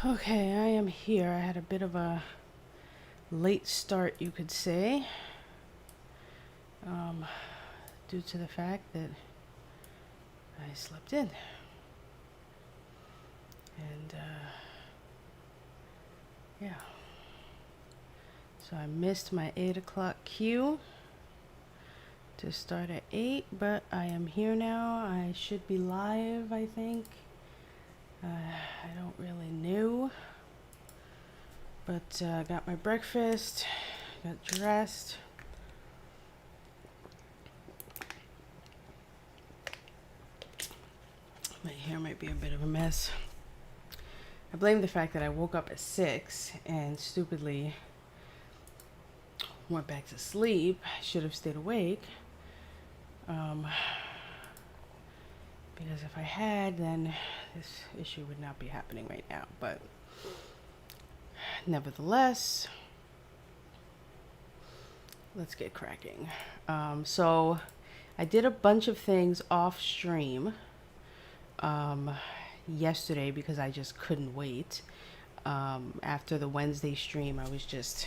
Okay, I am here. I had a bit of a late start, you could say, um, due to the fact that I slept in. And, yeah. So I missed my 8 o'clock cue to start at 8, but I am here now. I should be live, I think. I don't really know. But I got my breakfast, got dressed. My hair might be a bit of a mess. I blame the fact that I woke up at 6 and stupidly went back to sleep. I should have stayed awake. Because if I had, then this issue would not be happening right now. But nevertheless, let's get cracking. So I did a bunch of things off stream yesterday because I just couldn't wait. After the Wednesday stream, I was just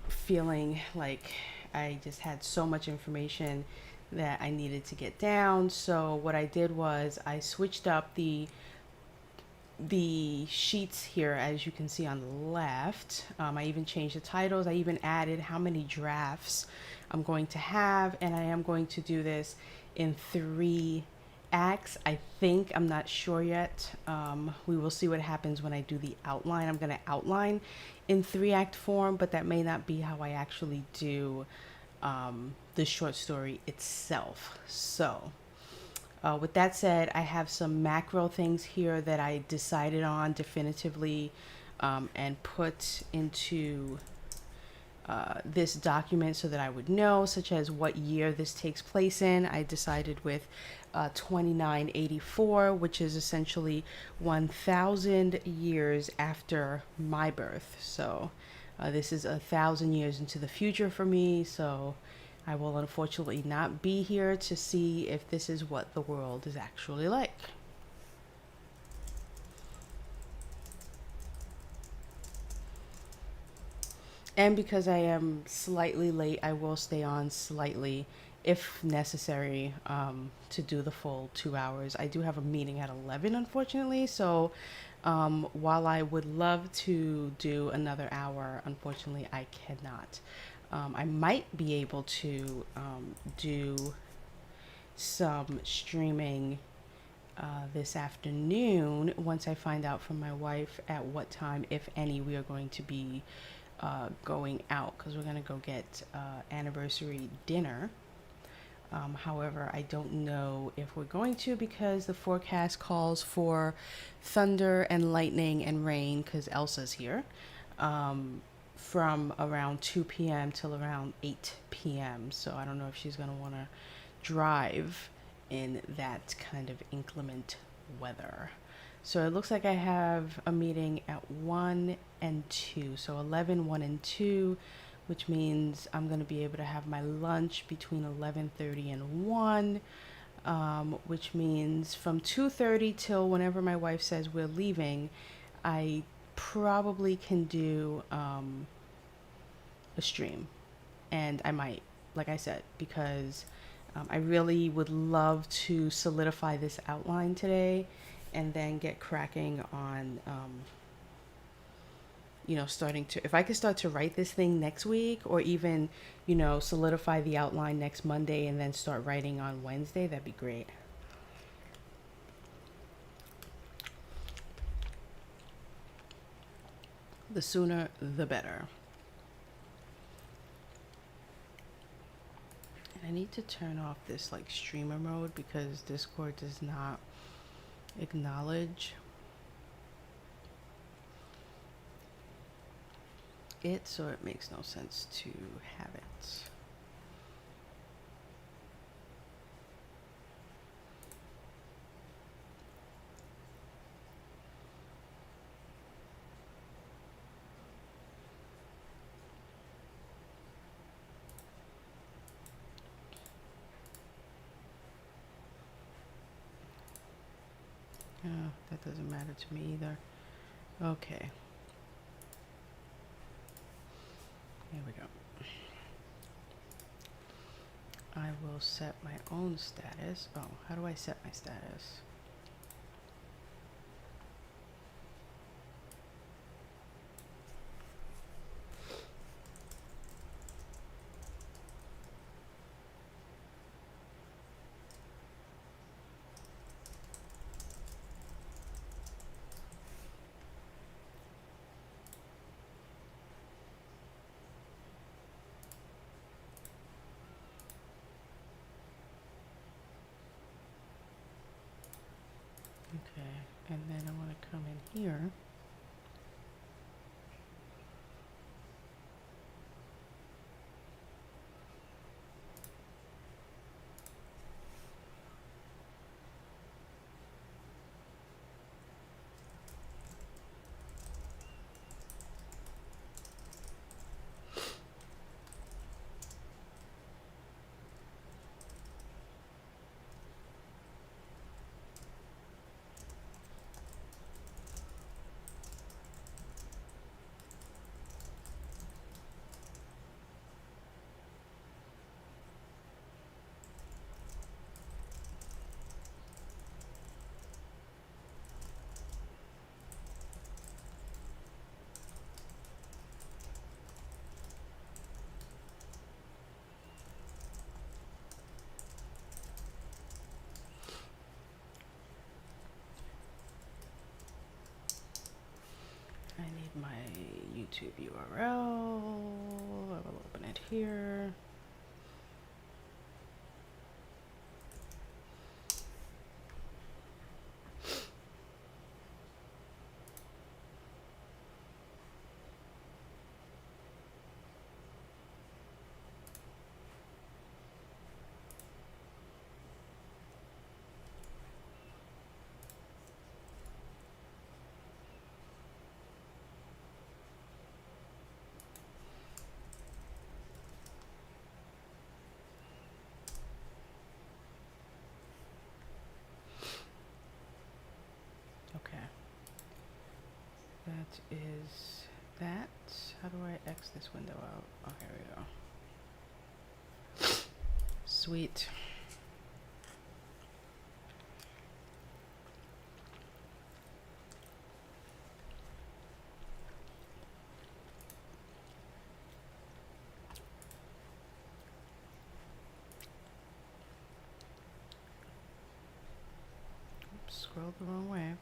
feeling like I just had so much information that I needed to get down. So what I did was I switched up the sheets here, as you can see on the left. I even changed the titles. I even added how many drafts I'm going to have, and I am going to do this in 3 acts. I think, I'm not sure yet. We will see what happens when I do the outline. I'm going to outline in 3-act form, but that may not be how I actually do the short story itself. So with that said, I have some macro things here that I decided on definitively and put into this document so that I would know, such as what year this takes place in. I decided with 2984, which is essentially 1,000 years after my birth. So this is 1,000 years into the future for me. So I will unfortunately not be here to see if this is what the world is actually like. And because I am slightly late, I will stay on slightly if necessary to do the full 2 hours. I do have a meeting at 11, unfortunately. So while I would love to do another hour, unfortunately, I cannot. I might be able to do some streaming this afternoon once I find out from my wife at what time, if any, we are going to be going out, because we're going to go get anniversary dinner. However, I don't know if we're going to, because the forecast calls for thunder and lightning and rain, because Elsa's here, from around 2 p.m. till around 8 p.m. So I don't know if she's going to want to drive in that kind of inclement weather. So it looks like I have a meeting at 1 and 2. So 11, 1 and 2, which means I'm going to be able to have my lunch between 11:30 and 1, which means from 2:30 till whenever my wife says we're leaving, I probably can do a stream. And I might, like I said, because I really would love to solidify this outline today and then get cracking on, starting to, if I could start to write this thing next week, or even, solidify the outline next Monday and then start writing on Wednesday, that'd be great. The sooner, the better. And I need to turn off this streamer mode because Discord does not acknowledge it, so it makes no sense to have it. That doesn't matter to me either. Okay. Here we go. I will set my own status. Oh, how do I set my status? Okay, and then I want to come in here. I need my YouTube URL. I will open it here. Okay. That is that. How do I X this window out? Oh, here we go. Sweet. Oops, scrolled the wrong way.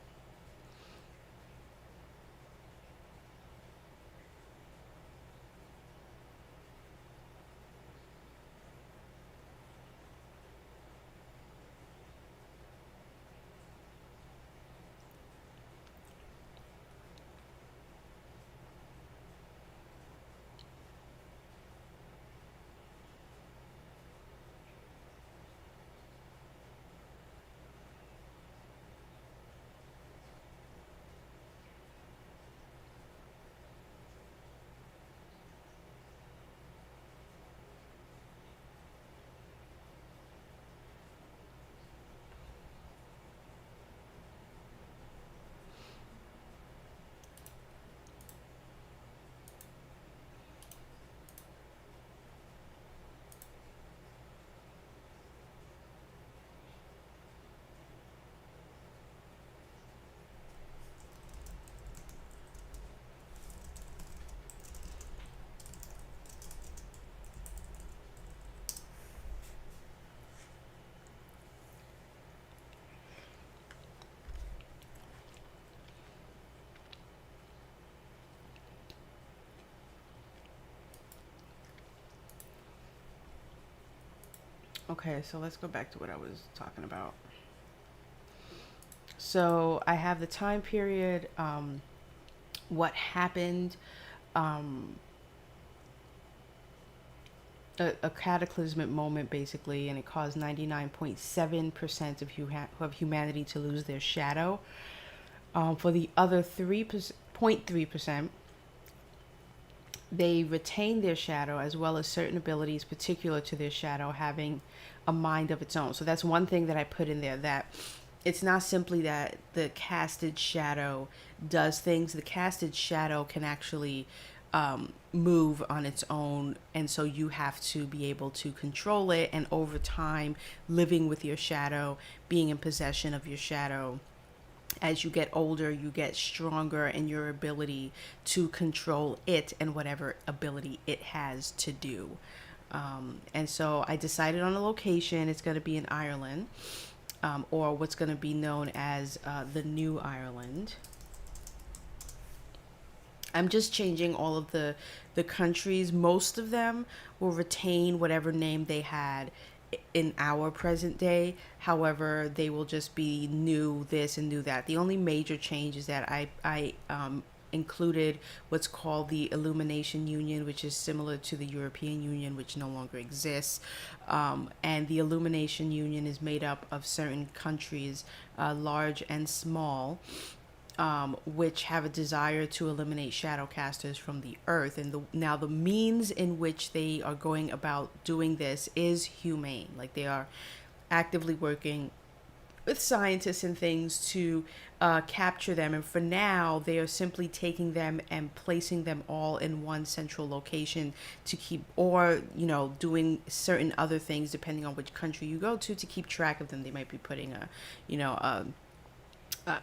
Okay, so let's go back to what I was talking about. So I have the time period, what happened, um, a cataclysmic moment basically, and it caused 99.7% of humanity to lose their shadow. For the other 3.3%, they retain their shadow as well as certain abilities particular to their shadow having a mind of its own. So that's one thing that I put in there, that it's not simply that the casted shadow does things. The casted shadow can actually move on its own, and so you have to be able to control it. And over time, living with your shadow, being in possession of your shadow, as you get older, you get stronger in your ability to control it and whatever ability it has to do. And so I decided on a location. It's going to be in Ireland, or what's going to be known as the New Ireland. I'm just changing all of the countries. Most of them will retain whatever name they had in our present day. However, they will just be new this and new that. The only major change is that I included what's called the Illumination Union, which is similar to the European Union, which no longer exists. And the Illumination Union is made up of certain countries, large and small, which have a desire to eliminate shadow casters from the earth. And now the means in which they are going about doing this is humane. Like, they are actively working with scientists and things to capture them. And for now, they are simply taking them and placing them all in one central location to keep, or, doing certain other things depending on which country you go to keep track of them. They might be putting a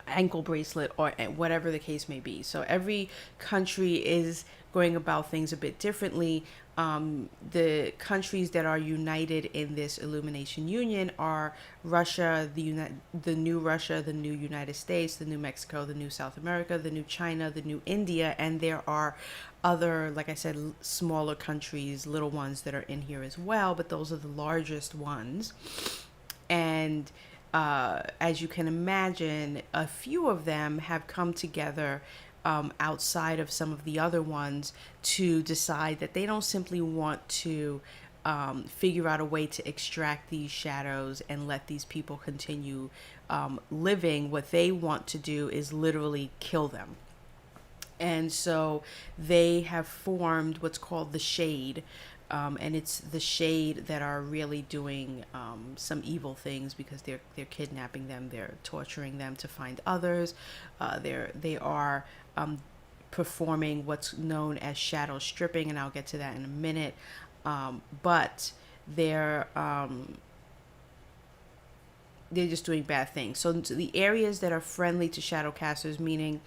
ankle bracelet or whatever the case may be. So every country is going about things a bit differently. The countries that are united in this Illumination Union are Russia, the new Russia, the new United States, the new Mexico, the new South America, the new China, the new India, and there are other, like I said, smaller countries, little ones that are in here as well, but those are the largest ones. And as you can imagine, a few of them have come together outside of some of the other ones to decide that they don't simply want to figure out a way to extract these shadows and let these people continue living. What they want to do is literally kill them. And so they have formed what's called the Shade. And it's the Shade that are really doing some evil things, because they're kidnapping them, they're torturing them to find others. They are performing what's known as shadow stripping, and I'll get to that in a minute. But they're just doing bad things. So the areas that are friendly to shadow casters, meaning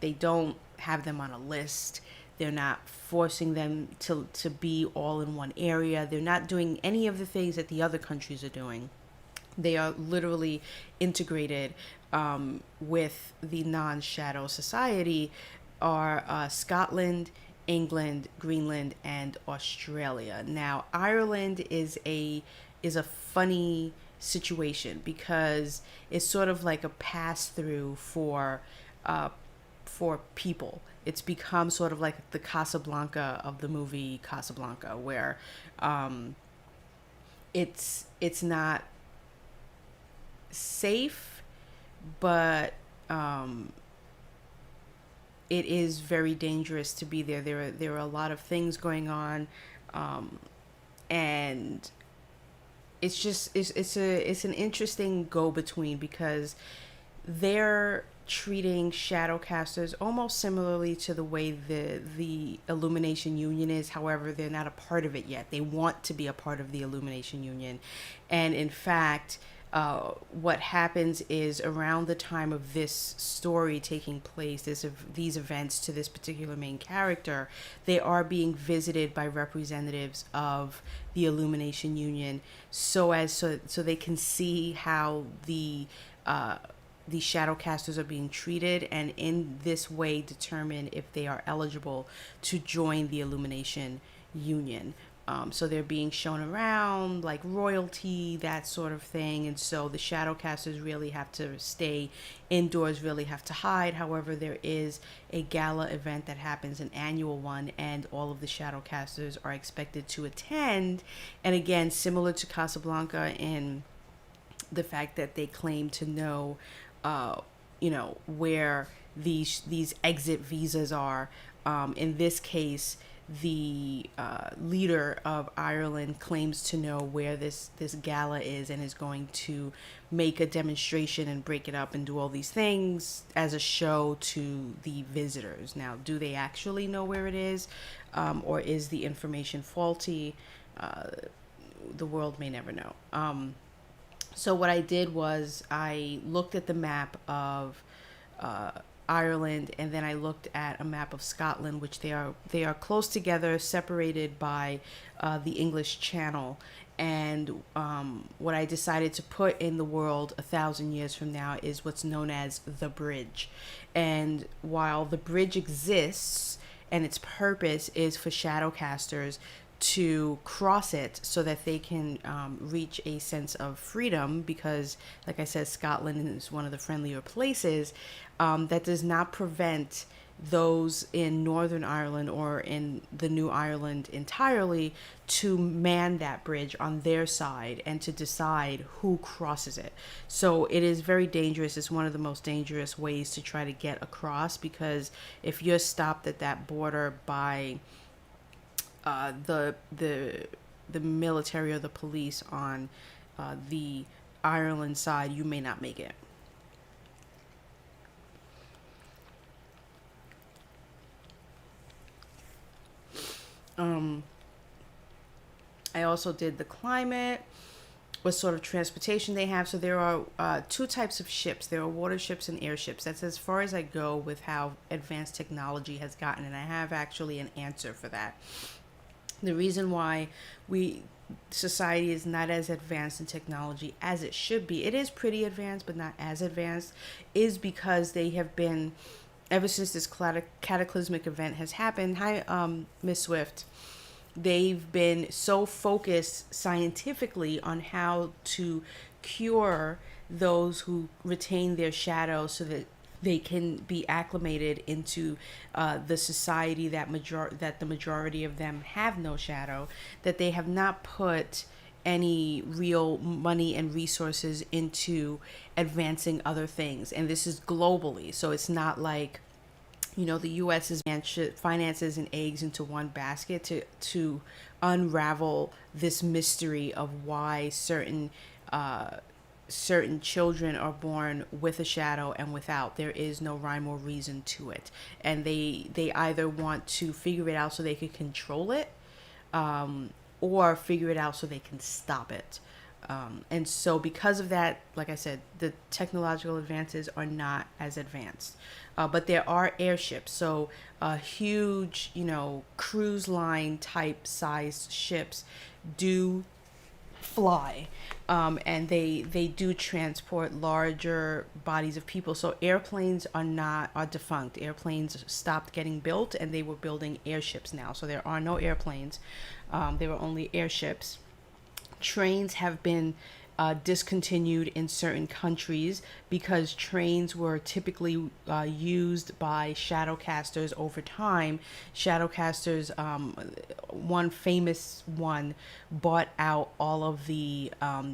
they don't have them on a list. They're not forcing them to be all in one area. They're not doing any of the things that the other countries are doing. They are literally integrated with the non-shadow society, are Scotland, England, Greenland, and Australia. Now, Ireland is a funny situation, because it's sort of like a pass-through for people. It's become sort of like the Casablanca of the movie Casablanca, where it's not safe, but it is very dangerous to be there. There are a lot of things going on, and it's an interesting go-between, because they're treating shadow casters almost similarly to the way the Illumination Union is. However, they're not a part of it yet. They want to be a part of the Illumination Union. And in fact, what happens is, around the time of this story taking place, these events to this particular main character, they are being visited by representatives of the Illumination Union, so they can see how the shadow casters are being treated, and in this way determine if they are eligible to join the Illumination Union. So they're being shown around like royalty, that sort of thing. And so the shadow casters really have to stay indoors, really have to hide. However, there is a gala event that happens, an annual one, and all of the shadow casters are expected to attend. And again, similar to Casablanca in the fact that they claim to know where these exit visas are. In this case, the leader of Ireland claims to know where this gala is and is going to make a demonstration and break it up and do all these things as a show to the visitors. Now, do they actually know where it is, or is the information faulty? The world may never know. So what I did was I looked at the map of Ireland, and then I looked at a map of Scotland, which they are close together, separated by the English Channel. And what I decided to put in the world 1,000 years from now is what's known as the bridge. And while the bridge exists, and its purpose is for shadowcasters to cross it so that they can reach a sense of freedom, because like I said, Scotland is one of the friendlier places, that does not prevent those in Northern Ireland or in the New Ireland entirely to man that bridge on their side and to decide who crosses it. So it is very dangerous. It's one of the most dangerous ways to try to get across, because if you're stopped at that border by the military or the police on the Ireland side, you may not make it. I also did the climate, what sort of transportation they have. So there are two types of ships. There are water ships and airships. That's as far as I go with how advanced technology has gotten, and I have actually an answer for that. The reason why society is not as advanced in technology as it should be, it is pretty advanced but not as advanced, is because they have been, ever since this cataclysmic event has happened, hi Miss Swift, they've been so focused scientifically on how to cure those who retain their shadow so that they can be acclimated into the society that the majority of them have no shadow, that they have not put any real money and resources into advancing other things. And this is globally. So it's not like, the U.S. is finances and eggs into one basket to unravel this mystery of why certain children are born with a shadow and without. There is no rhyme or reason to it, and they either want to figure it out so they can control it, or figure it out so they can stop it. And so because of that, like I said, the technological advances are not as advanced. But there are airships. So huge, cruise line type sized ships do fly. And they do transport larger bodies of people. So airplanes are defunct. Airplanes stopped getting built, and they were building airships now. So there are no airplanes. There were only airships. Trains have been discontinued in certain countries because trains were typically used by shadowcasters over time. Shadowcasters, one famous one, bought out all of the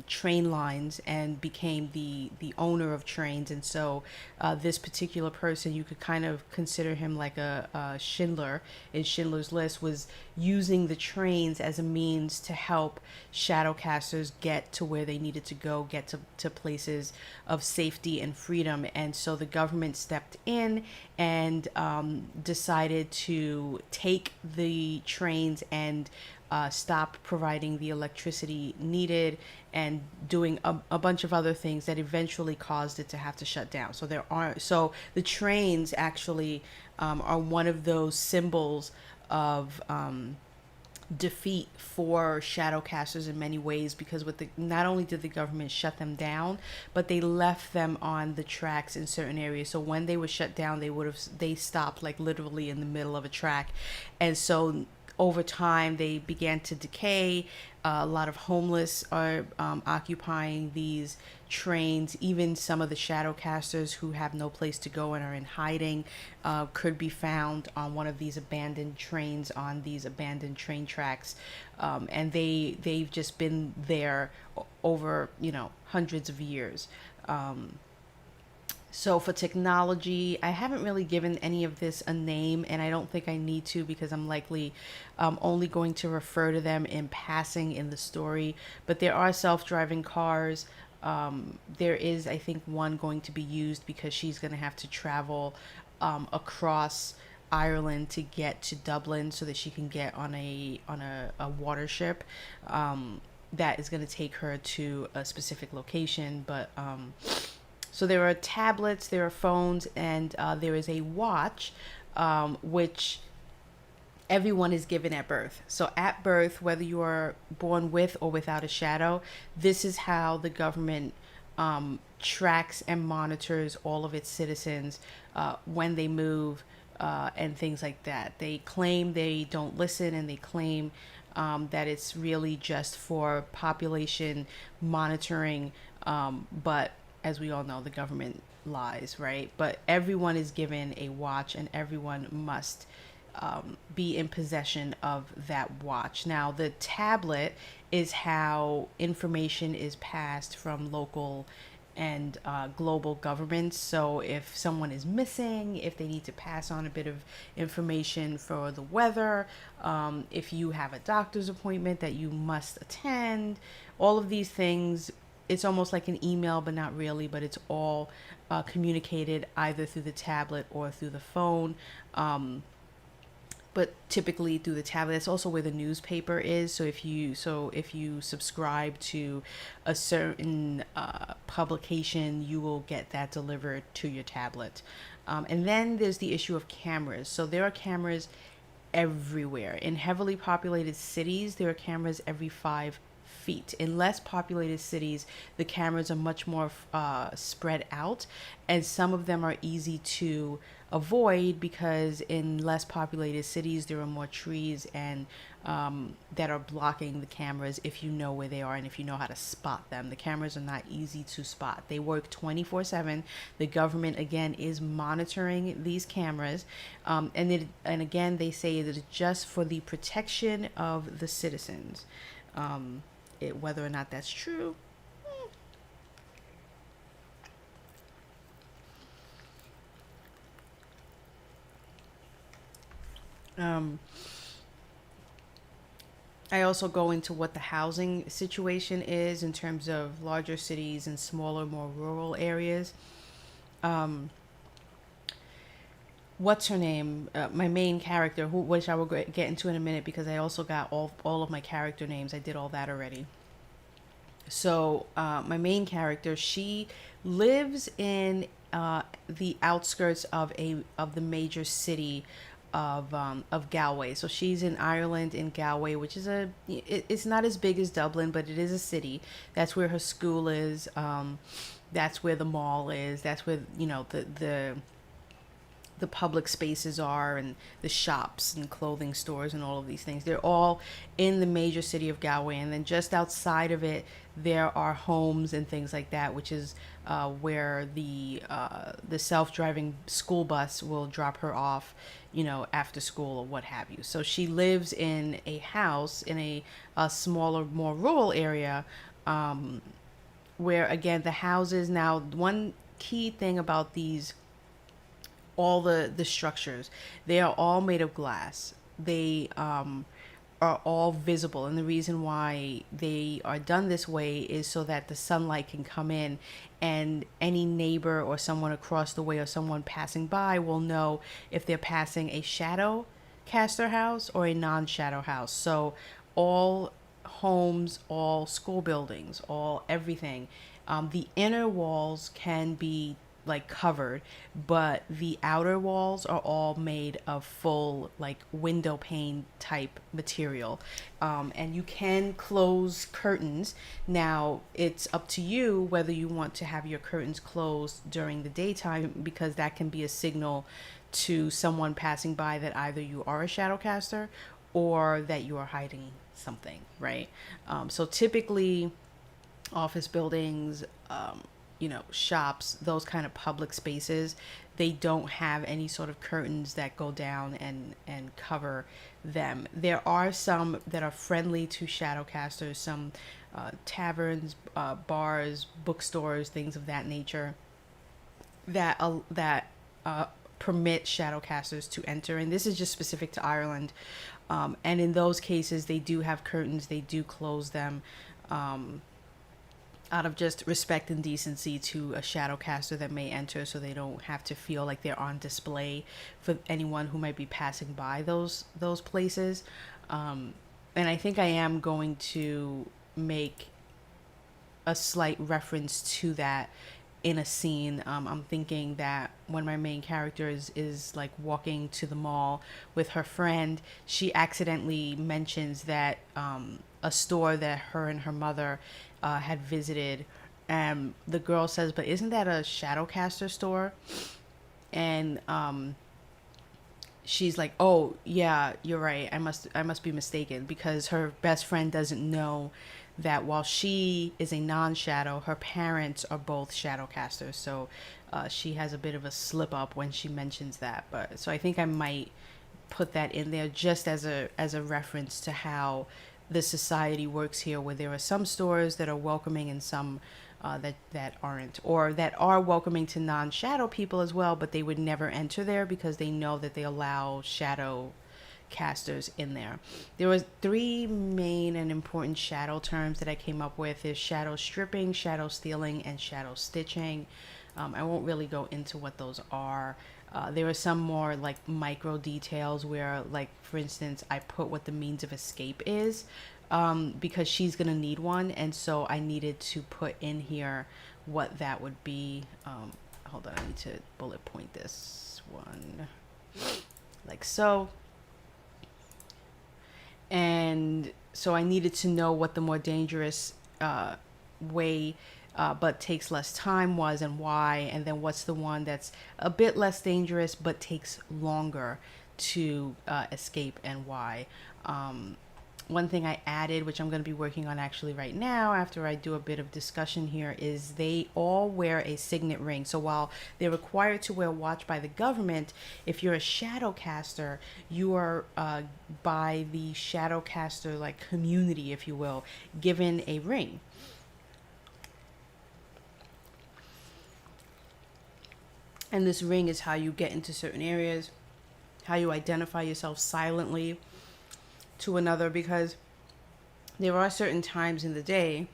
train lines and became the owner of trains. And so this particular person, you could kind of consider him like a Schindler in Schindler's List, was using the trains as a means to help shadowcasters get to where they needed to go, get to places of safety and freedom. And so the government stepped in and decided to take the trains and stop providing the electricity needed and doing a bunch of other things that eventually caused it to have to shut down. So the trains actually are one of those symbols of defeat for shadowcasters in many ways, because not only did the government shut them down, but they left them on the tracks in certain areas. So when they were shut down, they stopped like literally in the middle of a track. And so over time they began to decay. A lot of homeless are occupying these trains. Even some of the shadowcasters who have no place to go and are in hiding could be found on one of these abandoned trains on these abandoned train tracks. And they've just been there over hundreds of years. So for technology, I haven't really given any of this a name, and I don't think I need to because I'm likely only going to refer to them in passing in the story. But there are self-driving cars. There is, I think, one going to be used because she's going to have to travel across Ireland to get to Dublin so that she can get on a water ship. That is going to take her to a specific location, but so there are tablets, there are phones, and there is a watch, which everyone is given at birth. So at birth, whether you are born with or without a shadow, this is how the government tracks and monitors all of its citizens when they move and things like that. They claim they don't listen, and they claim that it's really just for population monitoring, but as we all know, the government lies, right? But everyone is given a watch, and everyone must be in possession of that watch. Now, the tablet is how information is passed from local and global governments. So if someone is missing, if they need to pass on a bit of information for the weather, if you have a doctor's appointment that you must attend, all of these things, it's almost like an email, but not really, but it's all communicated either through the tablet or through the phone. But typically through the tablet. That's also where the newspaper is. So if you subscribe to a certain publication, you will get that delivered to your tablet. And then there's the issue of cameras. So there are cameras everywhere. In heavily populated cities, there are cameras every 5 feet. In less populated cities, the cameras are much more spread out, and some of them are easy to avoid because in less populated cities there are more trees and that are blocking the cameras if you know where they are and if you know how to spot them. The cameras are not easy to spot. They work 24/7. The government again is monitoring these cameras, and again they say that it's just for the protection of the citizens. Whether or not that's true, I also go into what the housing situation is in terms of larger cities and smaller, more rural areas. Um, what's her name? My main character, which I will get into in a minute because I also got all of my character names. I did all that already. So my main character, she lives in the outskirts of the major city of Galway. So she's in Ireland, in Galway, which is it's not as big as Dublin, but it is a city. That's where her school is. That's where the mall is. That's where the public spaces are, and the shops and clothing stores and all of these things. They're all in the major city of Galway, and then just outside of it there are homes and things like that, which is where the self-driving school bus will drop her off, after school or what have you. So she lives in a house in a smaller, more rural area, where again the houses, now one key thing about these, all the structures, they are all made of glass. They are all visible, and the reason why they are done this way is so that the sunlight can come in, and any neighbor or someone across the way or someone passing by will know if they're passing a shadow caster house or a non-shadow house. So all homes, all school buildings, all everything, the inner walls can be like covered, but the outer walls are all made of full like window pane type material, and you can close curtains. Now it's up to you whether you want to have your curtains closed during the daytime, because that can be a signal to someone passing by that either you are a shadow caster or that you are hiding something, right? So typically office buildings, shops, those kind of public spaces, they don't have any sort of curtains that go down and cover them. There are some that are friendly to shadowcasters, some taverns, bars, bookstores, things of that nature. that permit shadowcasters to enter, and this is just specific to Ireland. And in those cases, they do have curtains. They do close them out of just respect and decency to a shadowcaster that may enter, so they don't have to feel like they're on display for anyone who might be passing by those places. And I think I am going to make a slight reference to that in a scene. I'm thinking that when my main character is like walking to the mall with her friend, she accidentally mentions that a store that her and her mother had visited, and the girl says, "But isn't that a Shadowcaster store?" And she's like, "Oh yeah, you're right. I must be mistaken," because her best friend doesn't know that while she is a non-shadow, her parents are both shadowcasters. So she has a bit of a slip up when she mentions that. But so I think I might put that in there just as a reference to how the society works here, where there are some stores that are welcoming and some that aren't, or that are welcoming to non-shadow people as well, but they would never enter there because they know that they allow shadow casters in there. There was 3 main and important shadow terms that I came up with: is shadow stripping, shadow stealing, and shadow stitching. I won't really go into what those are. There are some more like micro details where, like, for instance, I put what the means of escape is, because she's gonna need one, and so I needed to put in here what that would be. Hold on, I need to bullet point this one like so. And so I needed to know what the more dangerous way but takes less time was, and why, and then what's the one that's a bit less dangerous but takes longer to escape, and why. One thing I added, which I'm going to be working on actually right now after I do a bit of discussion here, is they all wear a signet ring. So while they're required to wear watch by the government, if you're a shadowcaster, you are by the shadowcaster like community, if you will, given a ring. And this ring is how you get into certain areas, how you identify yourself silently to another, because there are certain times in the day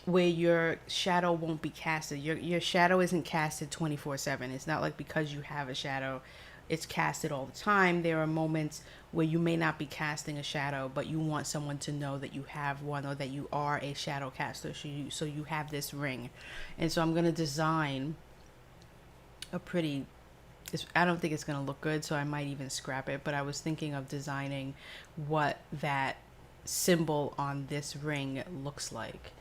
where your shadow won't be casted. Your shadow isn't casted 24/7. It's not like because you have a shadow, it's casted all the time. There are moments where you may not be casting a shadow, but you want someone to know that you have one, or that you are a shadow caster. So you have this ring. And so I'm going to design a pretty... I don't think it's going to look good, so I might even scrap it. But I was thinking of designing what that symbol on this ring looks like.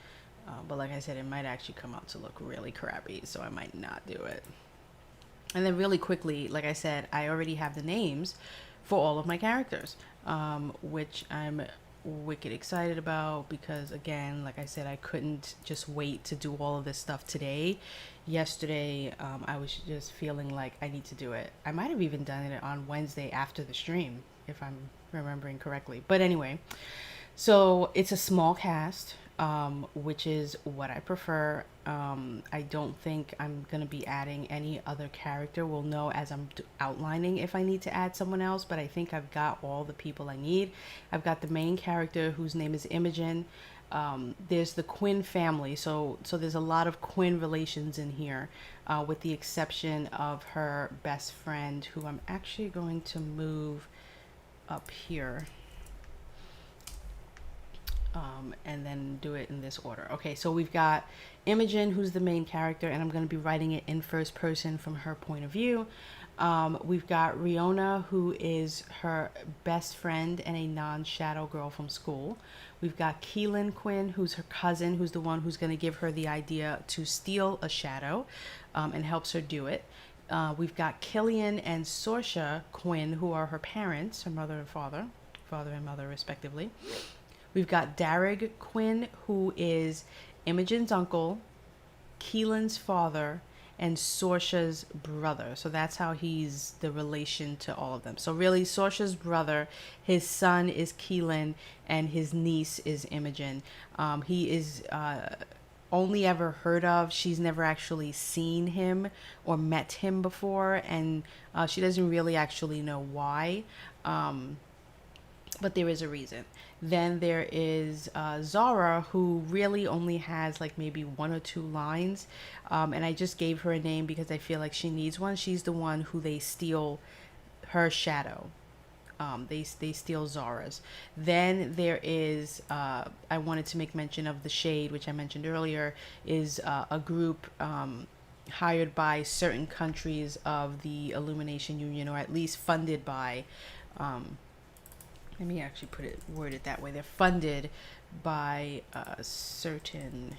But like I said, it might actually come out to look really crappy, so I might not do it. And then really quickly, like I said, I already have the names for all of my characters, which I'm wicked excited about, because again, like I said, I couldn't just wait to do all of this stuff today. Yesterday, I was just feeling like I need to do it. I might have even done it on Wednesday after the stream, if I'm remembering correctly. But anyway, so it's a small cast, which is what I prefer. I don't think I'm going to be adding any other character. We'll know as I'm outlining if I need to add someone else, but I think I've got all the people I need. I've got the main character whose name is Imogen. There's the Quinn family, so there's a lot of Quinn relations in here, with the exception of her best friend, who I'm actually going to move up here. And then do it in this order. Okay, so we've got Imogen, who's the main character, and I'm going to be writing it in first person from her point of view. We've got Riona, who is her best friend and a non-shadow girl from school. We've got Keelan Quinn, who's her cousin, who's the one who's going to give her the idea to steal a shadow, and helps her do it. We've got Killian and Sorsha Quinn, who are her parents, her mother and father and mother respectively. We've got Darrig Quinn, who is Imogen's uncle, Keelan's father, and Sorsha's brother. So that's how he's the relation to all of them. So really, Sorsha's brother, his son is Keelan, and his niece is Imogen. He is only ever heard of. She's never actually seen him or met him before, and she doesn't really actually know why. Um, but there is a reason. Then there is Zara, who really only has like maybe one or two lines, and I just gave her a name because I feel like she needs one. She's the one who they steal her shadow. They steal Zara's. Then there is I wanted to make mention of the Shade, which I mentioned earlier, is a group hired by certain countries of the Illumination Union, or at least funded by. Let me actually word it that way. They're funded by certain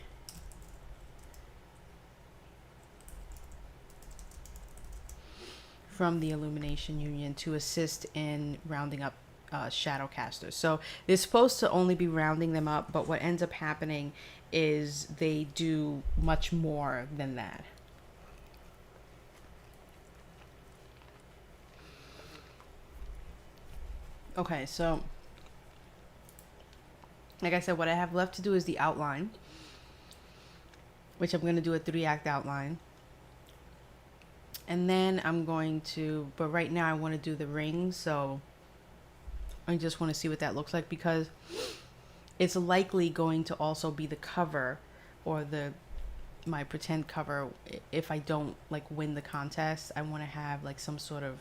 from the Illumination Union to assist in rounding up Shadowcasters. So they're supposed to only be rounding them up, but what ends up happening is they do much more than that. Okay, so like I said, what I have left to do is the outline, which I'm going to do a 3-act outline. And then I'm going to, but right now I want to do the rings, so I just want to see what that looks like, because it's likely going to also be the cover, or my pretend cover. If I don't like win the contest, I want to have like some sort of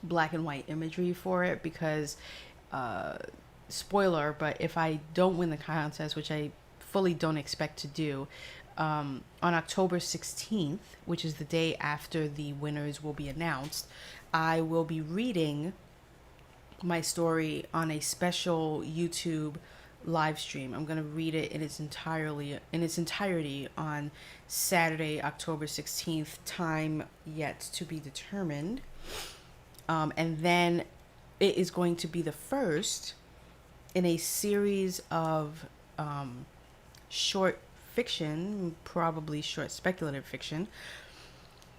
black and white imagery for it, because spoiler, but if I don't win the contest, which I fully don't expect to do, on October 16th, which is the day after the winners will be announced, I will be reading my story on a special YouTube live stream. I'm going to read it in its entirety on Saturday, October 16th, time yet to be determined. And then it is going to be the first in a series of short fiction, probably short speculative fiction,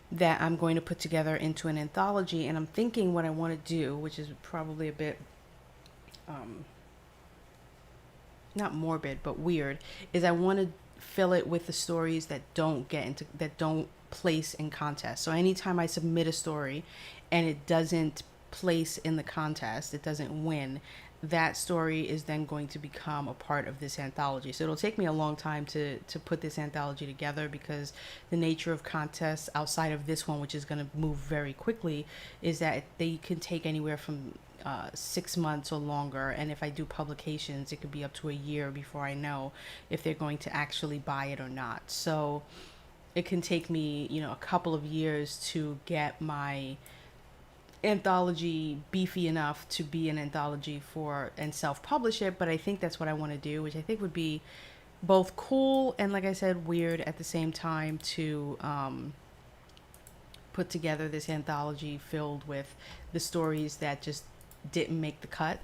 that I'm going to put together into an anthology. And I'm thinking what I want to do, which is probably a bit not morbid but weird, is I want to fill it with the stories that don't place in contests. So anytime I submit a story and it doesn't place in the contest, it doesn't win, that story is then going to become a part of this anthology. So it'll take me a long time to put this anthology together, because the nature of contests outside of this one, which is going to move very quickly, is that they can take anywhere from 6 months or longer. And if I do publications, it could be up to a year before I know if they're going to actually buy it or not. So it can take me, a couple of years to get my anthology beefy enough to be an anthology and self-publish it. But I think that's what I want to do, which I think would be both cool and, like I said, weird at the same time, to put together this anthology filled with the stories that just didn't make the cut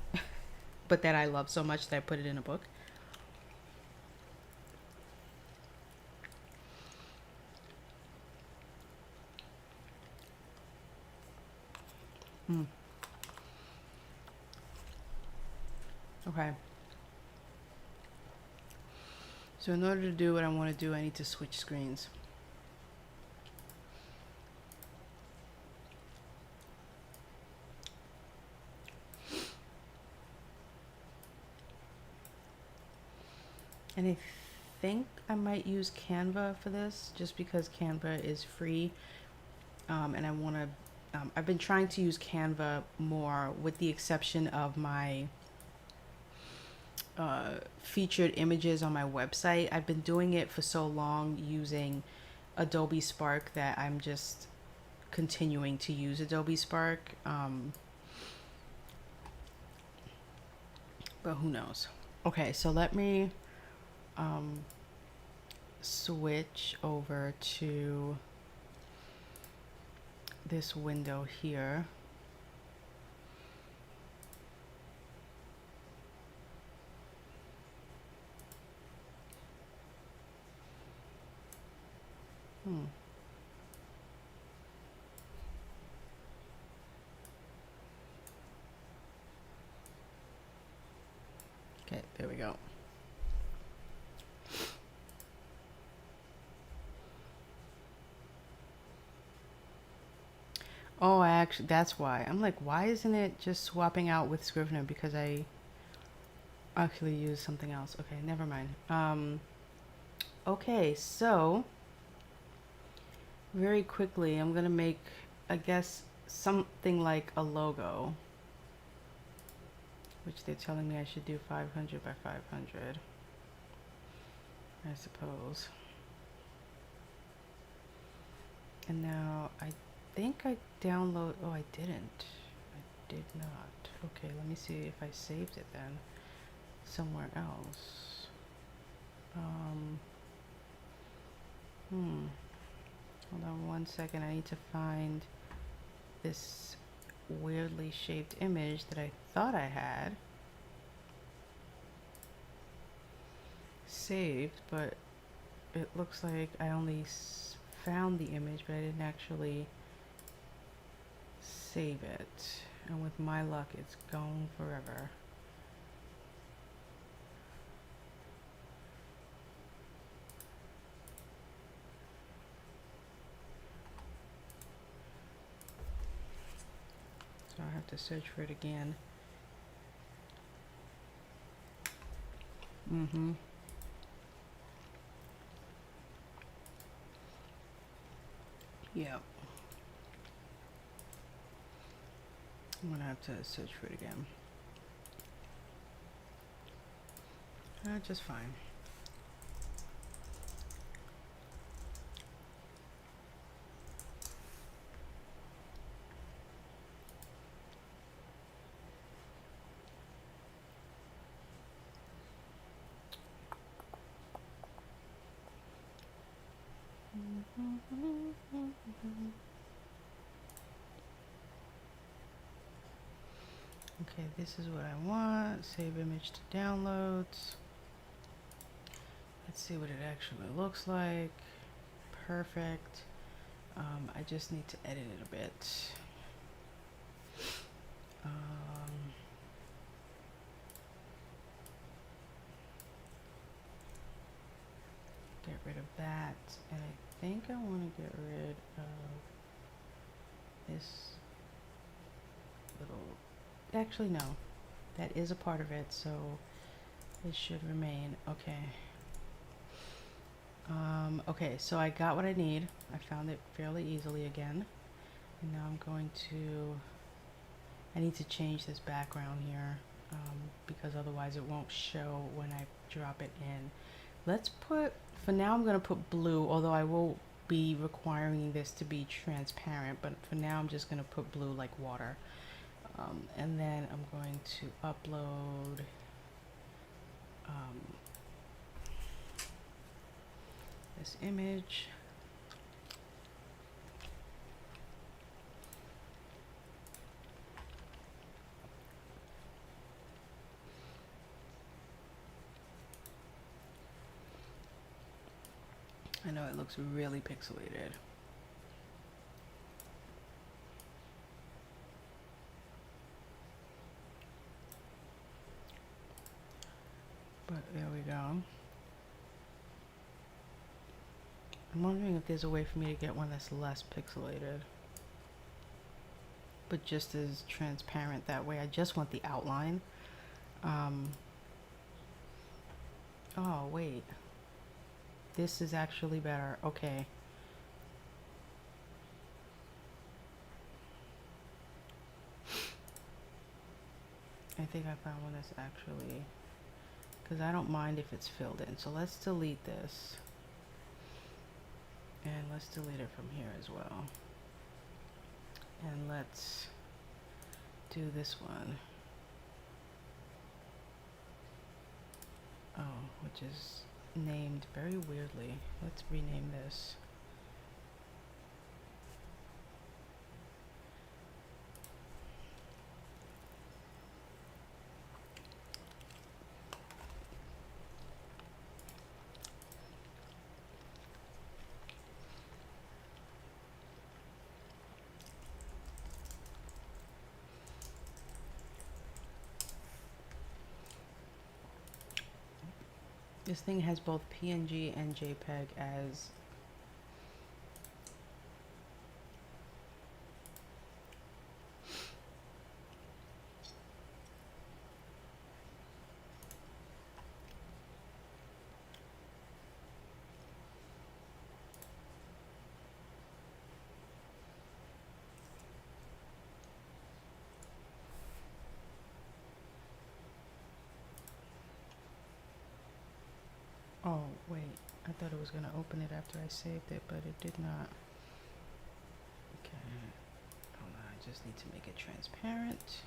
but that I love so much that I put it in a book. Okay. So in order to do what I want to do, I need to switch screens. And I think I might use Canva for this, just because Canva is free. And I want to, I've been trying to use Canva more, with the exception of my featured images on my website. I've been doing it for so long using Adobe Spark that I'm just continuing to use Adobe Spark. But who knows? Okay, so let me switch over to this window here. Okay, there we go. actually, that's why. I'm like, why isn't it just swapping out with Scrivener? Because I actually used something else. Okay, never mind. Okay, so very quickly, I'm gonna make, I guess, something like a logo, which they're telling me I should do 500 by 500, I suppose. And now I think I download, oh, I didn't. I did not. Okay, let me see if I saved it then somewhere else. Hold on one second. I need to find this weirdly shaped image that I thought I had saved, but it looks like I only found the image, but I didn't actually save it. And with my luck, it's gone forever. So I have to search for it again. Yep. I'm gonna have to search for it again. Just fine. Okay, this is what I want. Save image to downloads. Let's see what it actually looks like. Perfect. I just need to edit it a bit. Get rid of that, and I think I want to get rid of this little, actually no, that is a part of it, so it should remain. Okay. Okay, so I got what I need. I found it fairly easily again, and now I'm going to, I need to change this background here, because otherwise it won't show when I drop it in. Let's put, for now I'm going to put blue, although I will be requiring this to be transparent, but for now I'm just going to put blue like water. And then I'm going to upload this image. I know it looks really pixelated. But there we go. I'm wondering if there's a way for me to get one that's less pixelated, but just as transparent. That way I just want the outline. Oh, wait. This is actually better. Okay. I think I found one that's actually, because I don't mind if it's filled in. So let's delete this. And let's delete it from here as well. And let's do this one. Oh, which is named very weirdly. Let's rename this. This thing has both PNG and JPEG as Oh, wait. I thought it was going to open it after I saved it, but it did not. Okay. Hold on. I just need to make it transparent.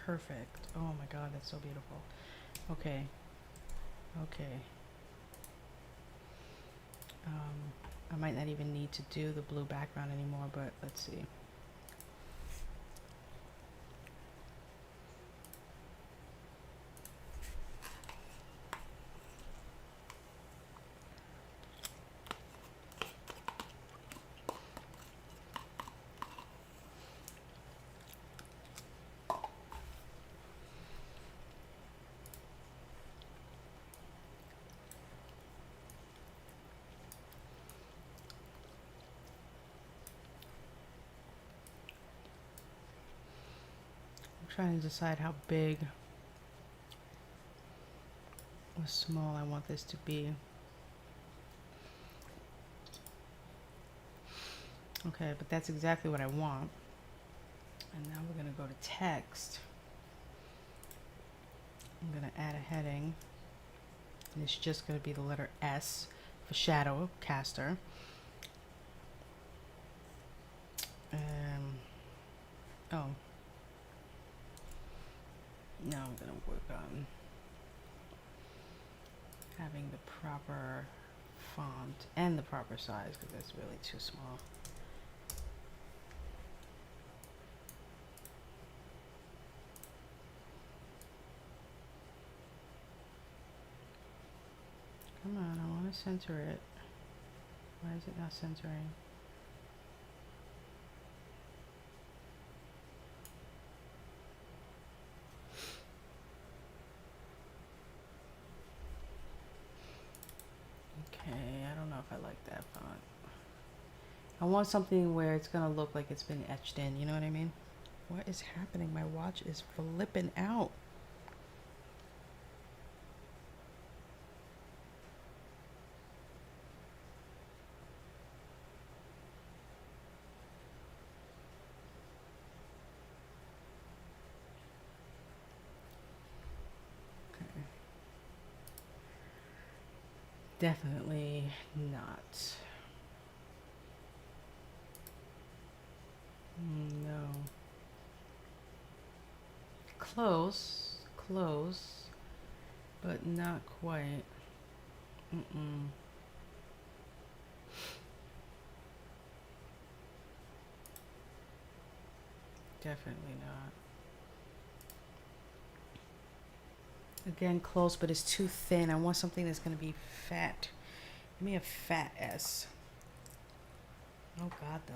Perfect. Oh my god, that's so beautiful. Okay. Okay. I might not even need to do the blue background anymore, but let's see. I'm trying to decide how big or small I want this to be. Okay, but that's exactly what I want. And now we're going to go to text. I'm going to add a heading. And it's just going to be the letter S for shadow caster. Oh. Now I'm going to work on having the proper font and the proper size because that's really too small. Come on, I want to center it. Why is it not centering? Okay, I don't know if I like that font. I want something where it's gonna look like it's been etched in, you know what I mean? What is happening? My watch is flipping out. Okay. Definitely not. No. Close, close, but not quite. Mm-mm. Definitely not. Again, close, but it's too thin. I want something that's going to be fat. Give me a fat S. Oh, God, though.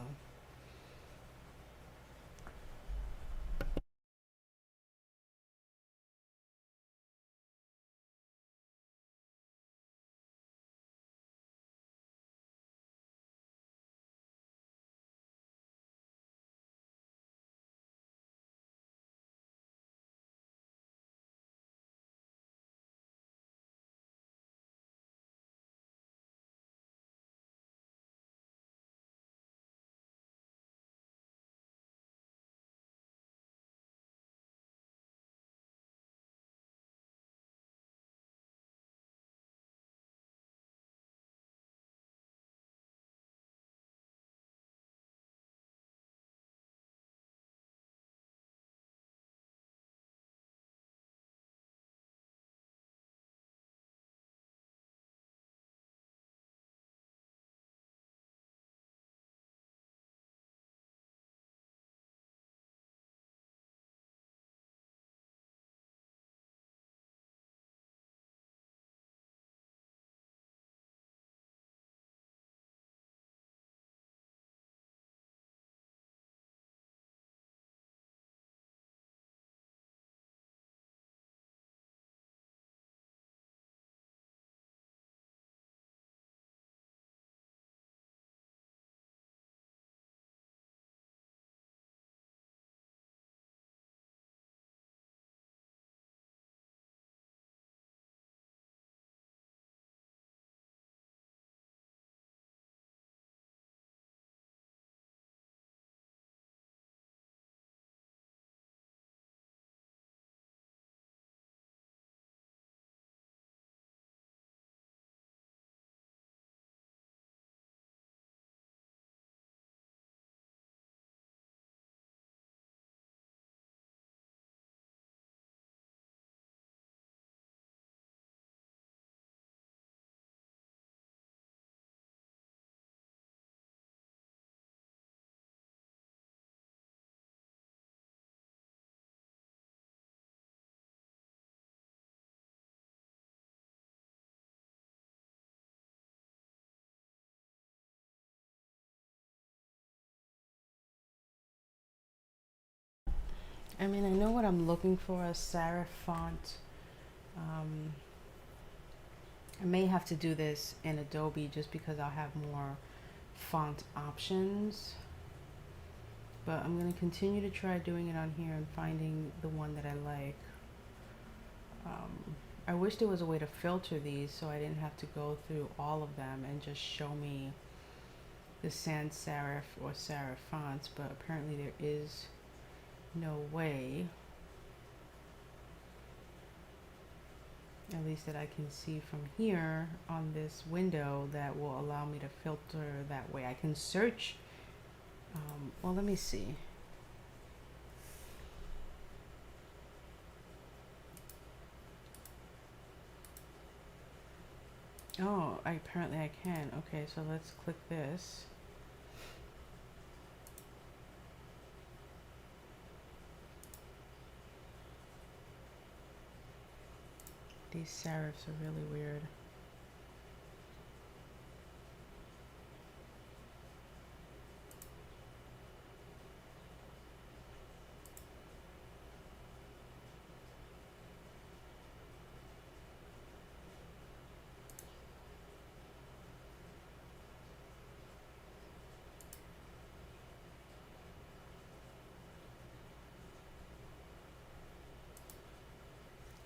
I mean, I know what I'm looking for, a serif font. I may have to do this in Adobe just because I'll have more font options. But I'm going to continue to try doing it on here and finding the one that I like. I wish there was a way to filter these so I didn't have to go through all of them and just show me the sans serif or serif fonts, but apparently there is no way, at least that I can see from here on this window, that will allow me to filter that way. I can search, well, let me see. Oh, apparently I can. Okay, so let's click this. These serifs are really weird.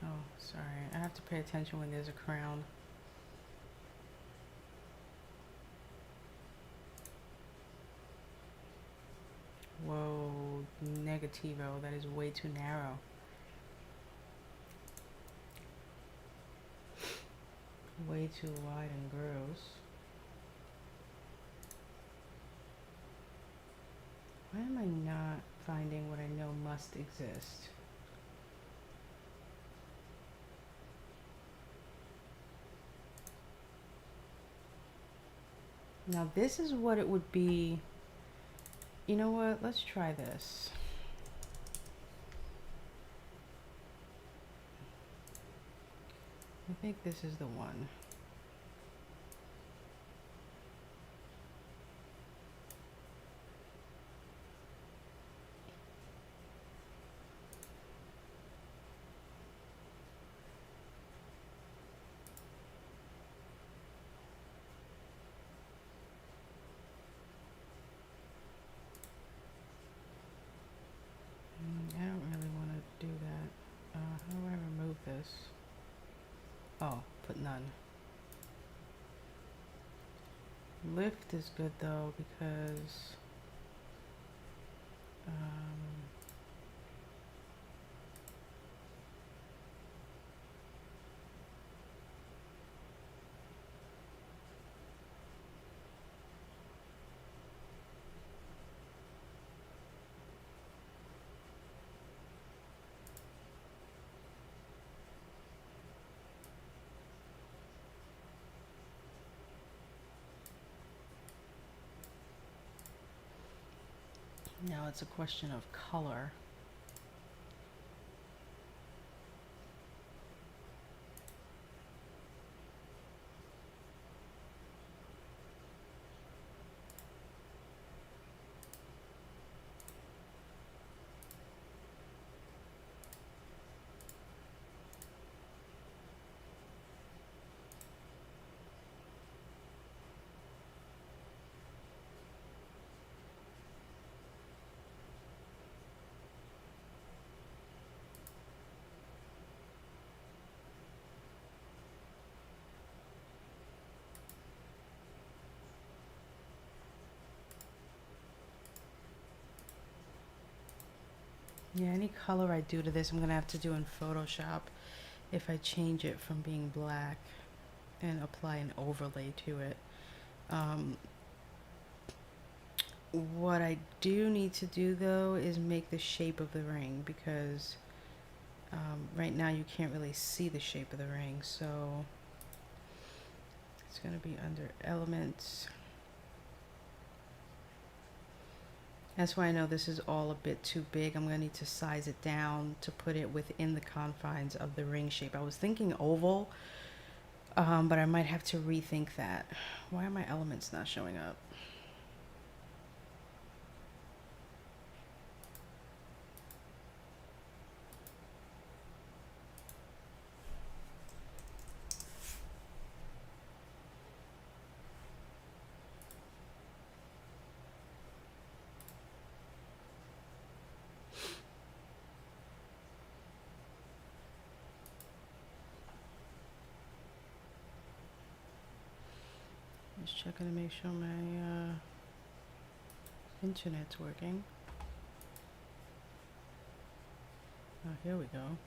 Oh, sorry. I have to pay attention when there's a crown. Whoa, negativo. That is way too narrow. Way too wide and gross. Why am I not finding what I know must exist? Now this is what it would be. You know what? Let's try this. I think this is the one. I don't really want to do that. How do I remove this? Oh, put none. Lift is good though because now it's a question of color. Yeah, any color I do to this, I'm gonna have to do in Photoshop if I change it from being black and apply an overlay to it. What I do need to do though is make the shape of the ring, because right now you can't really see the shape of the ring, so it's gonna be under elements. That's why I know this is all a bit too big. I'm going to need to size it down to put it within the confines of the ring shape. I was thinking oval, but I might have to rethink that. Why are my elements not showing up? Just checking to make sure my internet's working. Oh, here we go.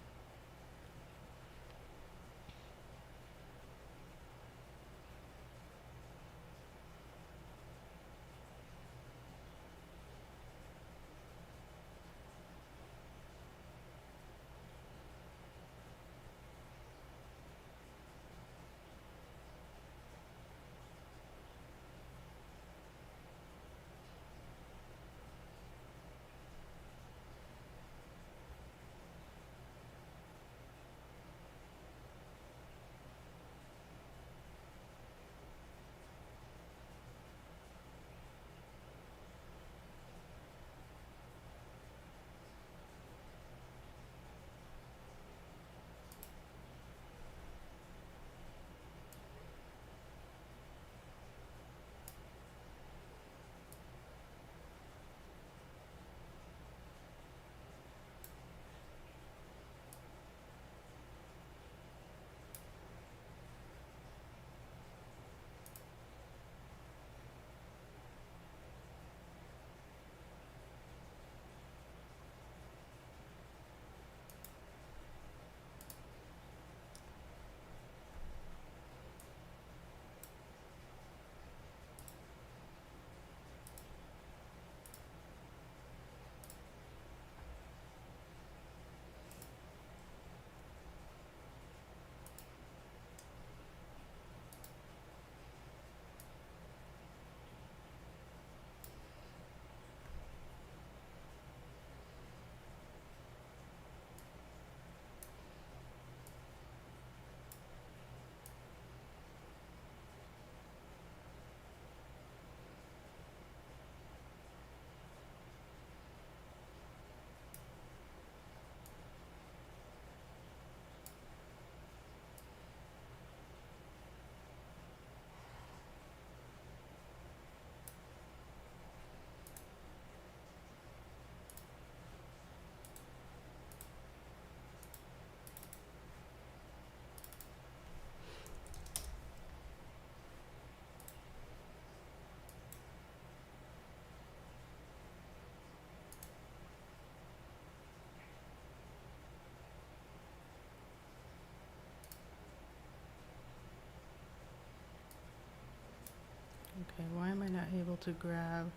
Okay, why am I not able to grab?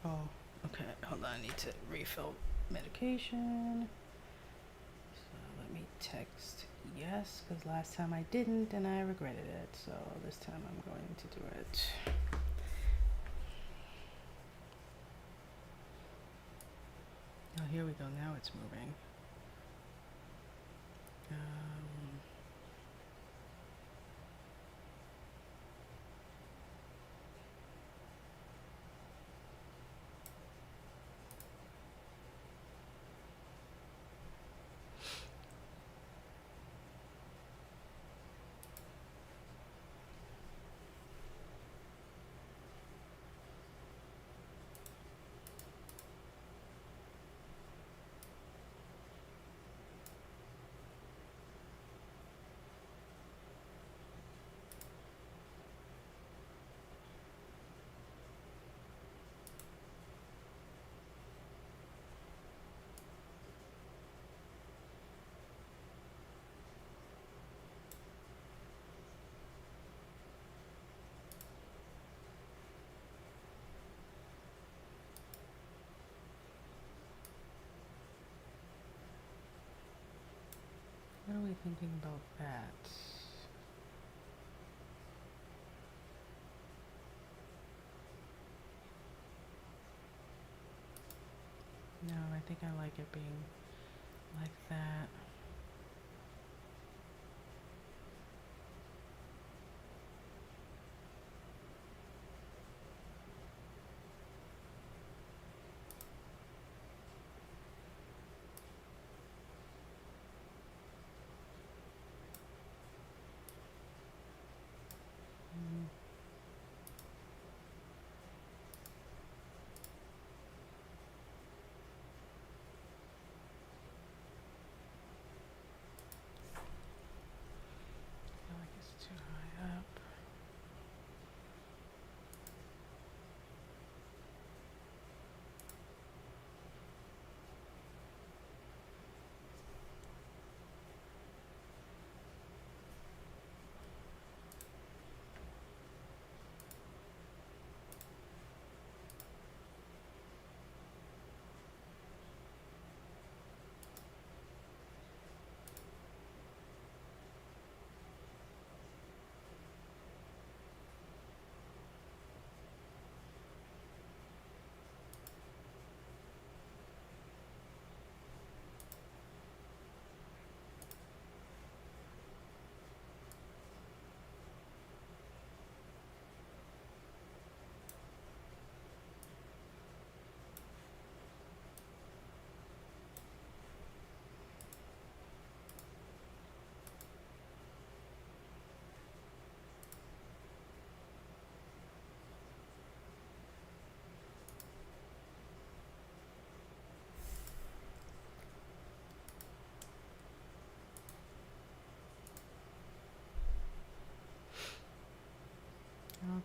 Oh, okay, hold on, I need to refill medication. So let me text yes, because last time I didn't and I regretted it. So this time I'm going to do it. Oh, here we go, now it's moving. What are we thinking about that? No, I think I like it being like that.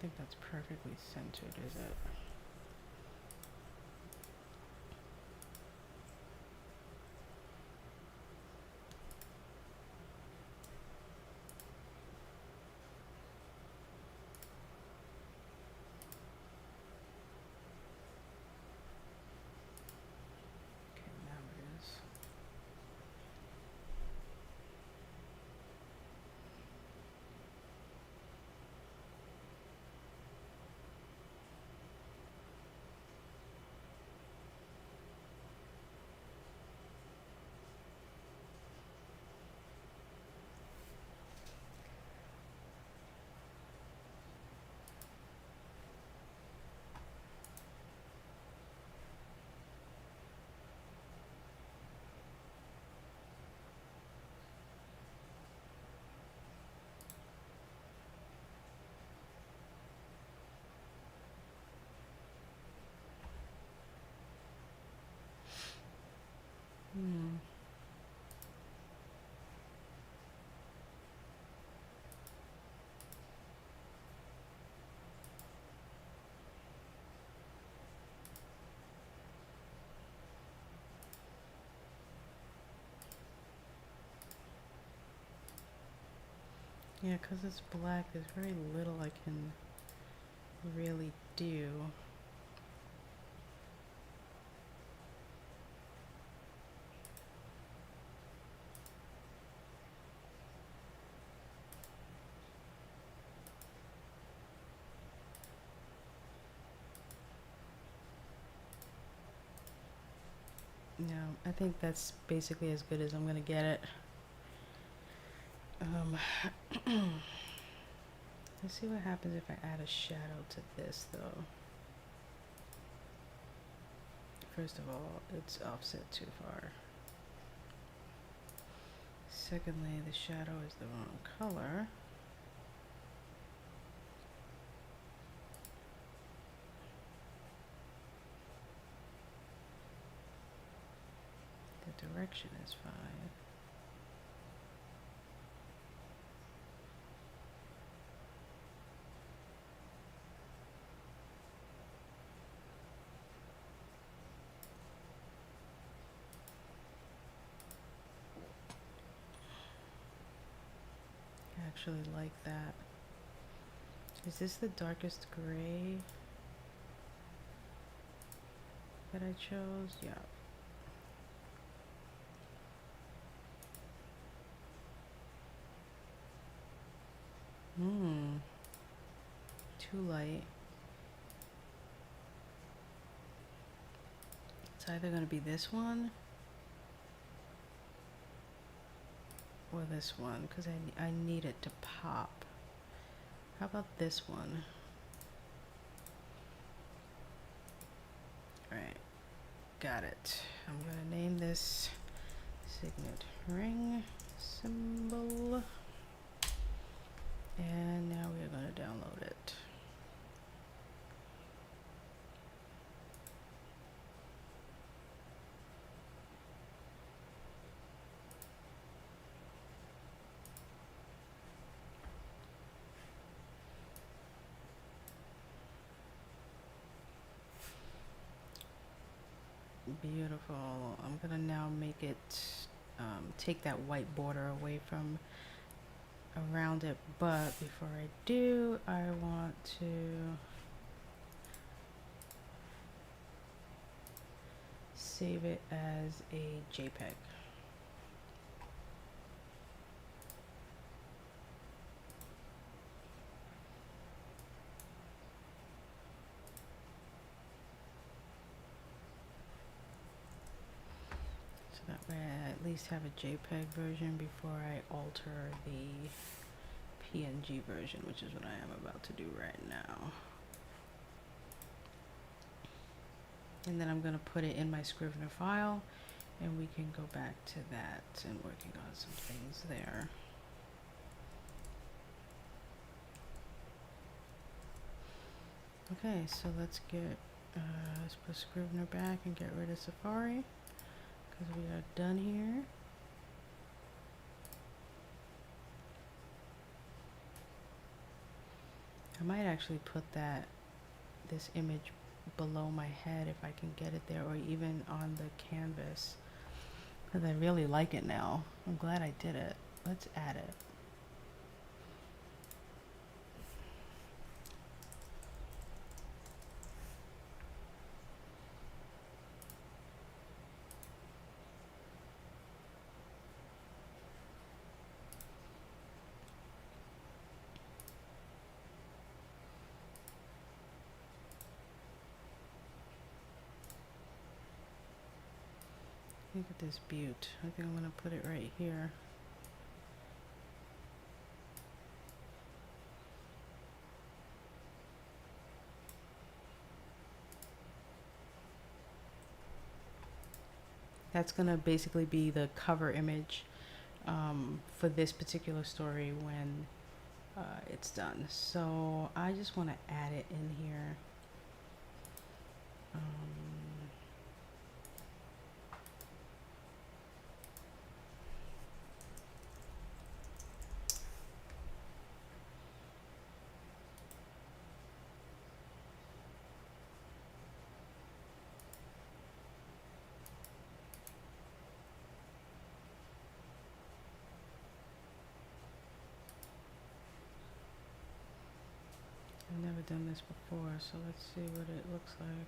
don't think that's perfectly centered, is it? Okay, now it is. Hmm. Yeah, because it's black, there's very little I can really do. No, I think that's basically as good as I'm gonna get it. Let's see what happens if I add a shadow to this, though. First of all, it's offset too far. Secondly, the shadow is the wrong color. The direction is fine. I actually like that. Is this the darkest gray that I chose? Yeah. Too light. It's either going to be this one or this one, because I need it to pop. How about this one? Alright, got it. I'm going to name this signet ring symbol. And now we're going to download it. Beautiful. I'm gonna now make it take that white border away from around it, but before I do, I want to save it as a JPEG. That way I at least have a JPEG version before I alter the PNG version, which is what I am about to do right now. And then I'm going to put it in my Scrivener file, and we can go back to that and working on some things there. Okay, so let's put Scrivener back and get rid of Safari, because we are done here. I might actually put this image below my head if I can get it there, or even on the canvas, because I really like it now. I'm glad I did it. Let's add it. Look at this beaut. I think I'm gonna put it right here. That's gonna basically be the cover image for this particular story when it's done. So I just want to add it in here. I've never done this before, so let's see what it looks like.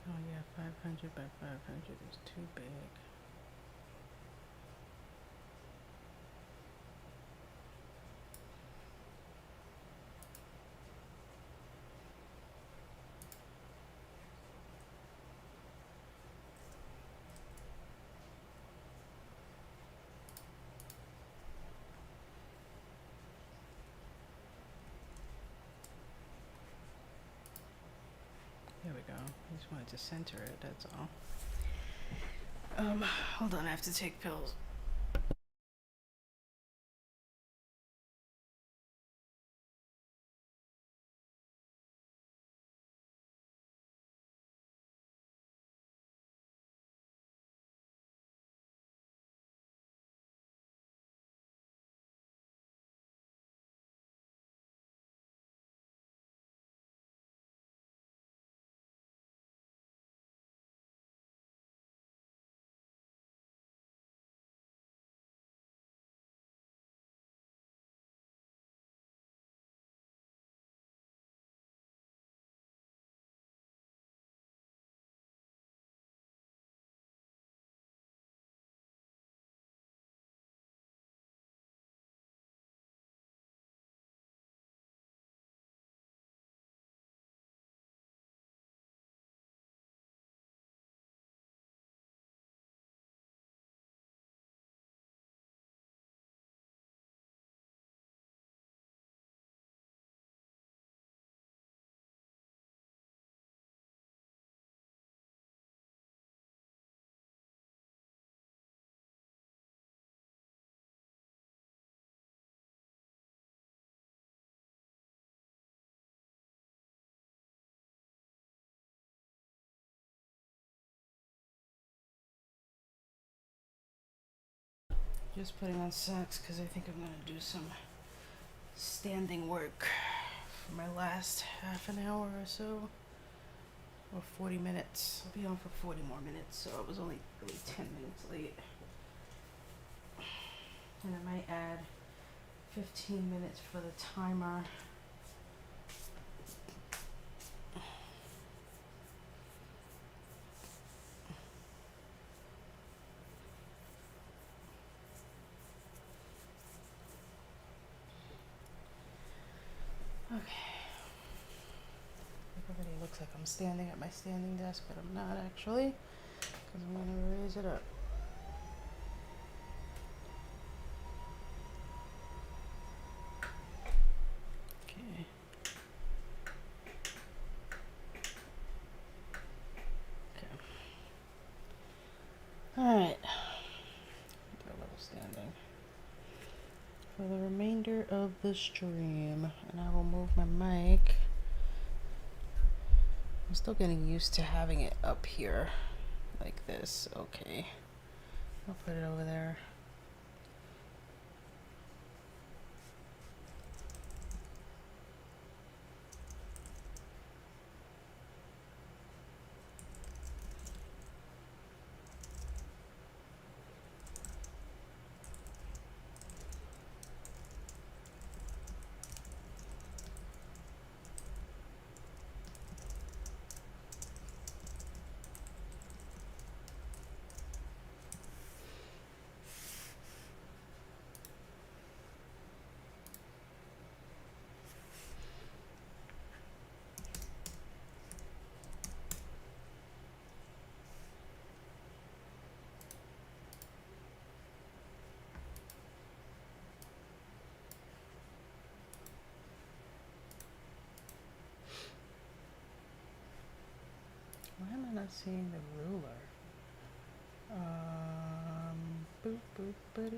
Oh yeah, 500 by 500 is too big. There we go. I just wanted to center it, that's all. Hold on, I have to take pills. Just putting on socks because I think I'm gonna do some standing work for my last half an hour or so, or 40 minutes. I'll be on for 40 more minutes, so I was only really 10 minutes late. And I might add 15 minutes for the timer. Okay. Everybody looks like I'm standing at my standing desk, but I'm not actually, because I'm going to raise it up. Okay. Okay. All right. Do a little standing for the remainder of the stream, and I will move my mic. I'm still getting used to having it up here like this. Okay. I'll put it over there. Why am I not seeing the ruler? Boop, boop, boop.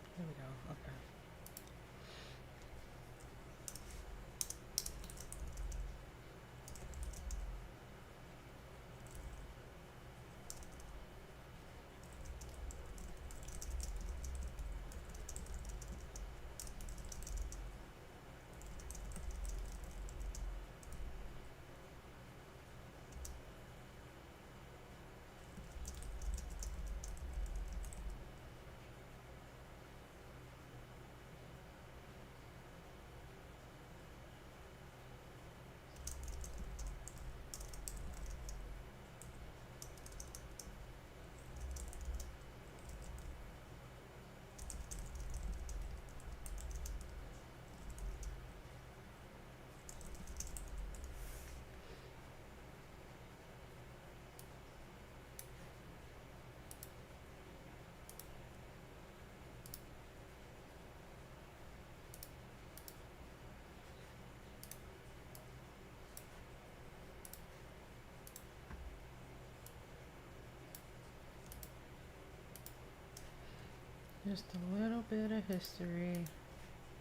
There we go. Okay. Just a little bit of history,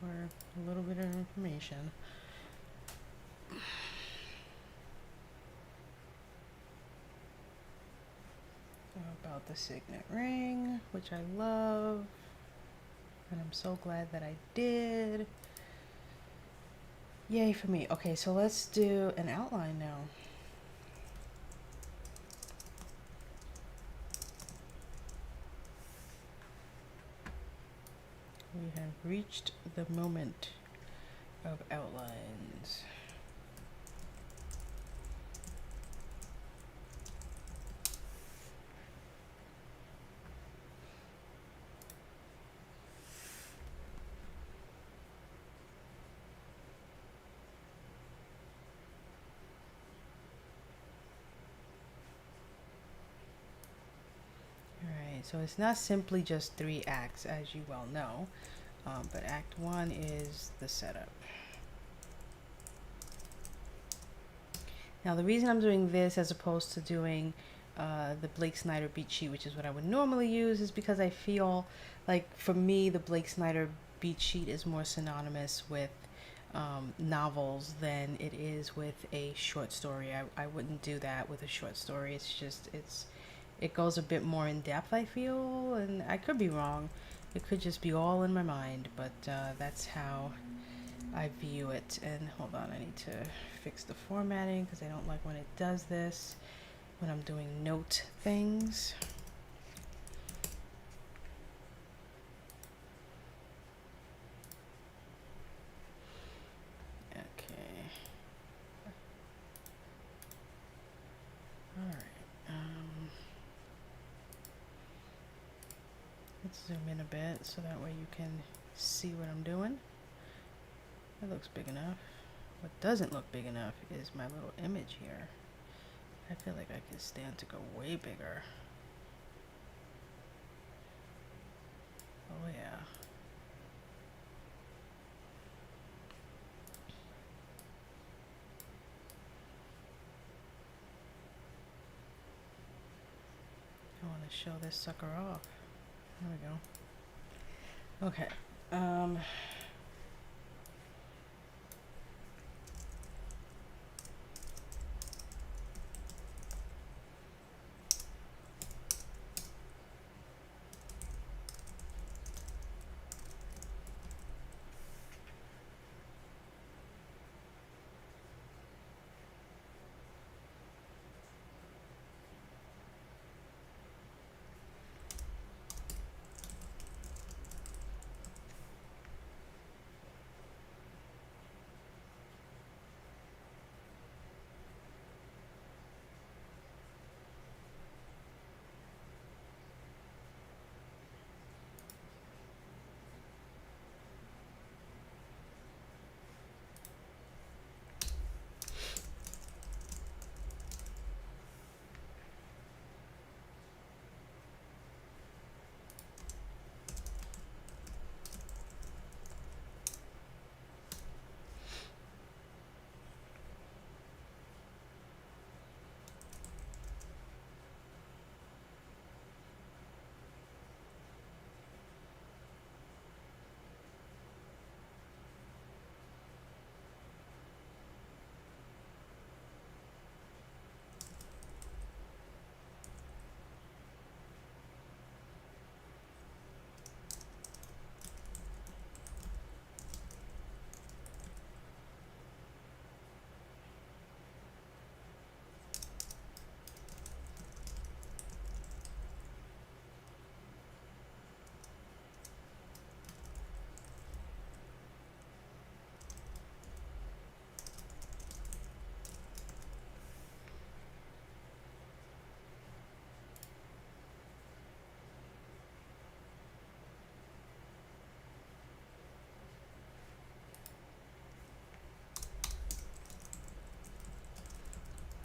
or a little bit of information. About the signet ring, which I love, and I'm so glad that I did. Yay for me. Okay, so let's do an outline now. We have reached the moment of outlines. So it's not simply just 3 acts, as you well know, but Act 1 is the setup. Now the reason I'm doing this as opposed to doing the Blake Snyder beat sheet, which is what I would normally use, is because I feel like for me the Blake Snyder beat sheet is more synonymous with novels than it is with a short story. I wouldn't do that with a short story. It's just, it goes a bit more in depth, I feel, and I could be wrong. It could just be all in my mind, but that's how I view it. And hold on, I need to fix the formatting because I don't like when it does this when I'm doing note things. Let's zoom in a bit so that way you can see what I'm doing. It looks big enough. What doesn't look big enough is my little image here. I feel like I can stand to go way bigger. Oh yeah. I want to show this sucker off. There we go. Okay.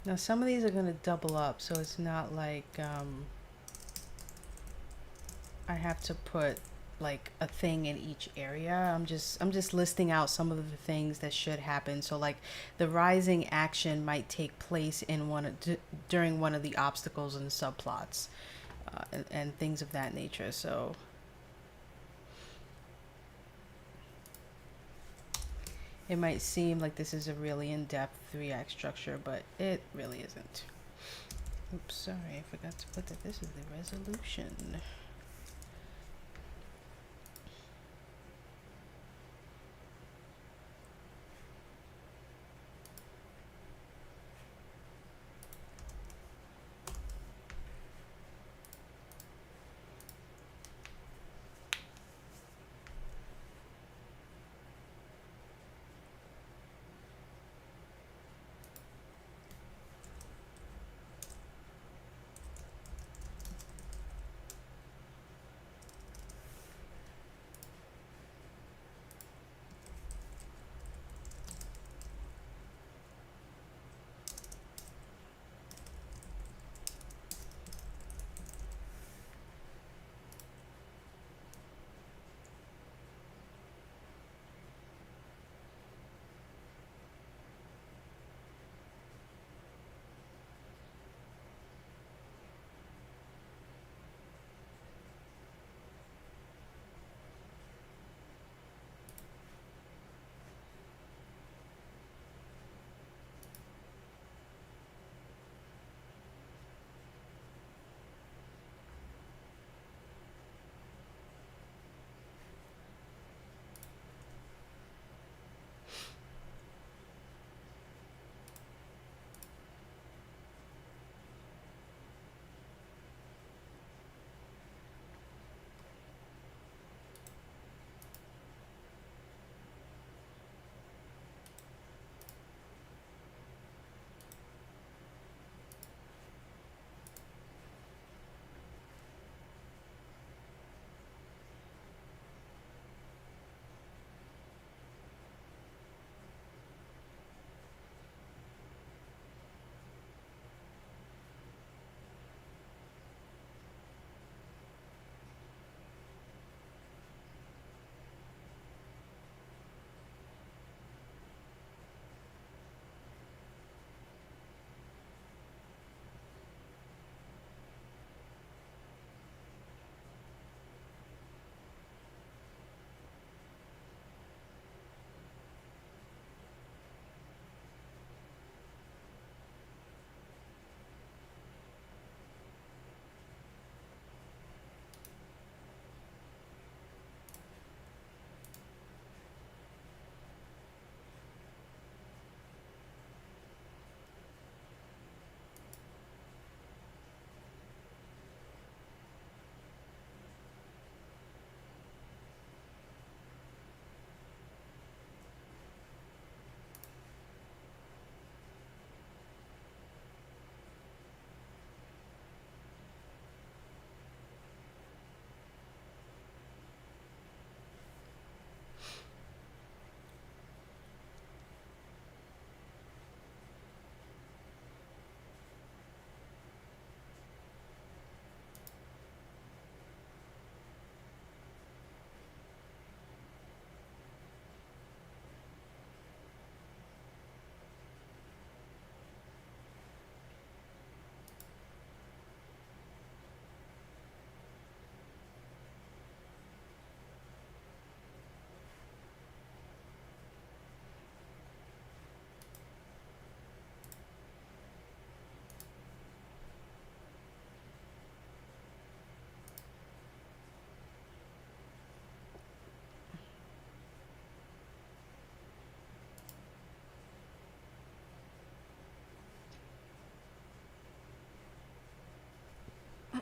Now some of these are going to double up, so it's not like I have to put like a thing in each area. I'm just listing out some of the things that should happen. So like the rising action might take place in during one of the obstacles and subplots, and things of that nature. So it might seem like this is a really in-depth 3-act structure, but it really isn't. Oops, sorry, I forgot to put that this is the resolution.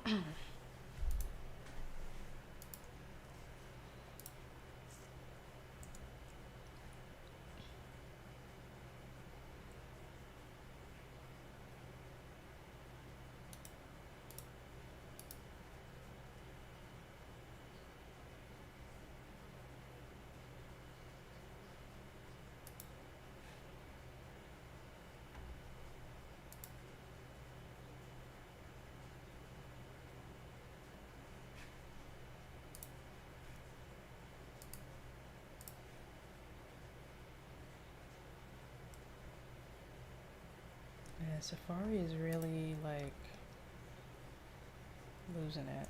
Yeah, Safari is really like losing it.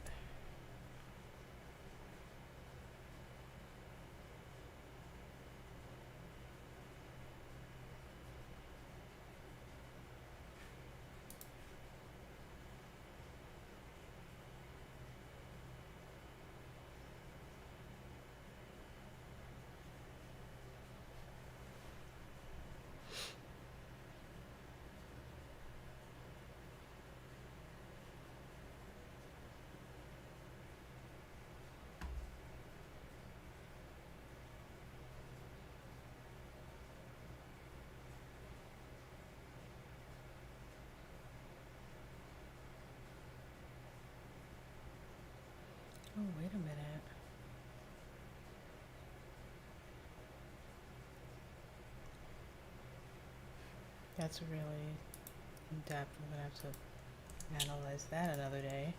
Oh, wait a minute. That's really in depth. I'm gonna have to analyze that another day.